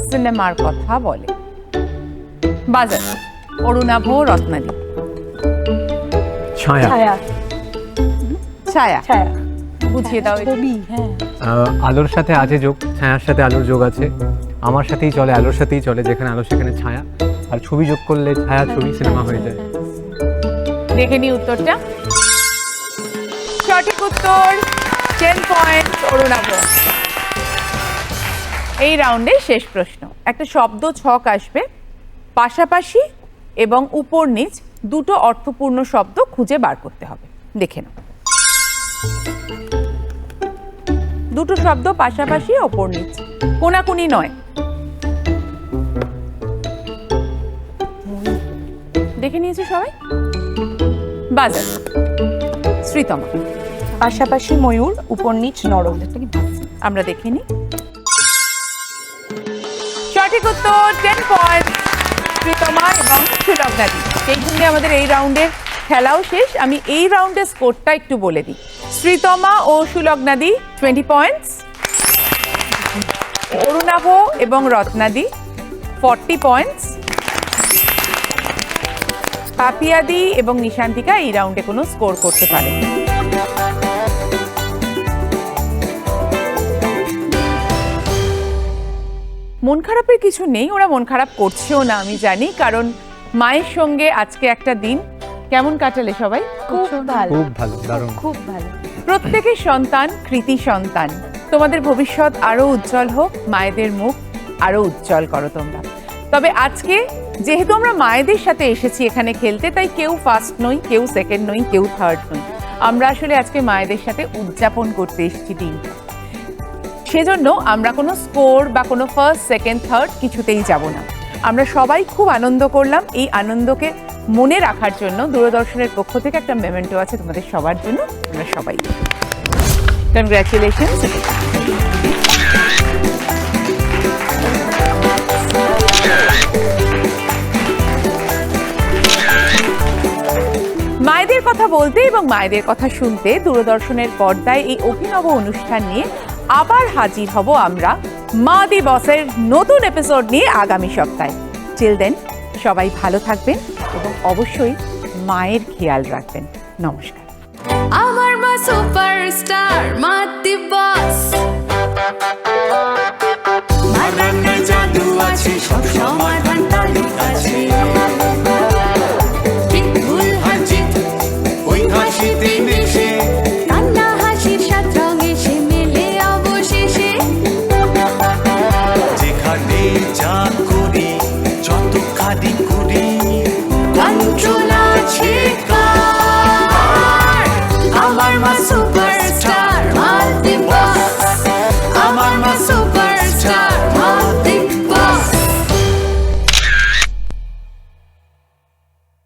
সিনেমার কথা বলে। বাজার। অরুণাভ, রত্নালী। ছায়া। ছায়া। ছায়া। ছায়া। বুঝিয়ে দাও একটু। ছবি, হ্যাঁ। আলোর সাথে আছে যোগ, ছায়ার সাথে আলোর যোগ আছে, আমার সাথেই চলে, আলোর সাথেই চলে, যেখানে আলো সেখানে ছায়া, আর ছবি যোগ করলে ছায়া ছবি সিনেমা হয়ে যায়। দেখে নি উত্তরটা। সঠিক উত্তর, 10 পয়েন্ট অরুণাভ। এই রাউন্ডে শেষ প্রশ্ন। একটা শব্দ ছক আসবে, পাশাপাশি এবং উপর নিচ দুটো অর্থপূর্ণ শব্দ খুঁজে বার করতে হবে। দেখে নাও। দুটো শব্দ পাশাপাশি, ওপর নিচ, কোনাকুনি নয়। দেখে নিয়েছো সবাই? বাজার। শ্রীতমা। পাশাপাশি ময়ূর, উপর নিচ নরম। আমরা দেখে নিই। সঠিক উত্তর, 10 পয়েন্ট শ্রীতমা এবং সুলগ্নাদি। সেই সঙ্গে আমাদের এই রাউন্ডের খেলাও শেষ। আমি এই রাউন্ডের স্কোরটা একটু বলে দিই। শ্রীতমা ও সুলগ্নাদি 20 পয়েন্টস, অরুণাভ এবং রত্নাদি 40 পয়েন্টস, পাপিয়াদি এবং নিশান্তিকা এই রাউন্ডে কোনো স্কোর করতে পারে। মন খারাপের কিছু নেই, ওরা মন খারাপ করছেও না আমি জানি, কারণ মায়ের সঙ্গে আজকে একটা দিন কেমন কাটালে সবাই? খুব ভালো, খুব ভালো, দারুণ। খুব ভালো। প্রত্যেকের সন্তান কৃতি সন্তান, তোমাদের ভবিষ্যৎ আরো উজ্জ্বল হোক, মায়েদের মুখ আরো উজ্জ্বল করো তোমরা। তবে আজকে যেহেতু আমরা মায়েদের সাথে এসেছি এখানে খেলতে, তাই কেউ ফার্স্ট নই, কেউ সেকেন্ড নই, কেউ থার্ড নই, আমরা আসলে আজকে মায়েদের সাথে উদযাপন করতে এসেছি দিনটা। সেজন্য আমরা কোনো স্কোর বা কোনো ফার্স্ট সেকেন্ড থার্ড কিছুতেই যাব না। আমরা সবাই খুব আনন্দ করলাম। এই আনন্দকে মনে রাখার জন্য দূরদর্শনের পক্ষ থেকে একটা মেমেন্টো আছে তোমাদের সবার জন্য। আমরা সবাই কনগ্রাচুলেশনস। মায়েদের কথা বলতে এবং মায়েদের কথা শুনতে দূরদর্শনের পর্দায় এই অভিনব অনুষ্ঠান নিয়ে আবার হাজির হব আমরা মা দিবসের নতুন এপিসোড নিয়ে আগামী সপ্তাহে। টিল দেন সবাই ভালো থাকবেন এবং অবশ্যই মায়ের খেয়াল রাখবেন। নমস্কার। আমার মা সুপারস্টার, মা দিবস। মার রান্নায় জাদু আছে।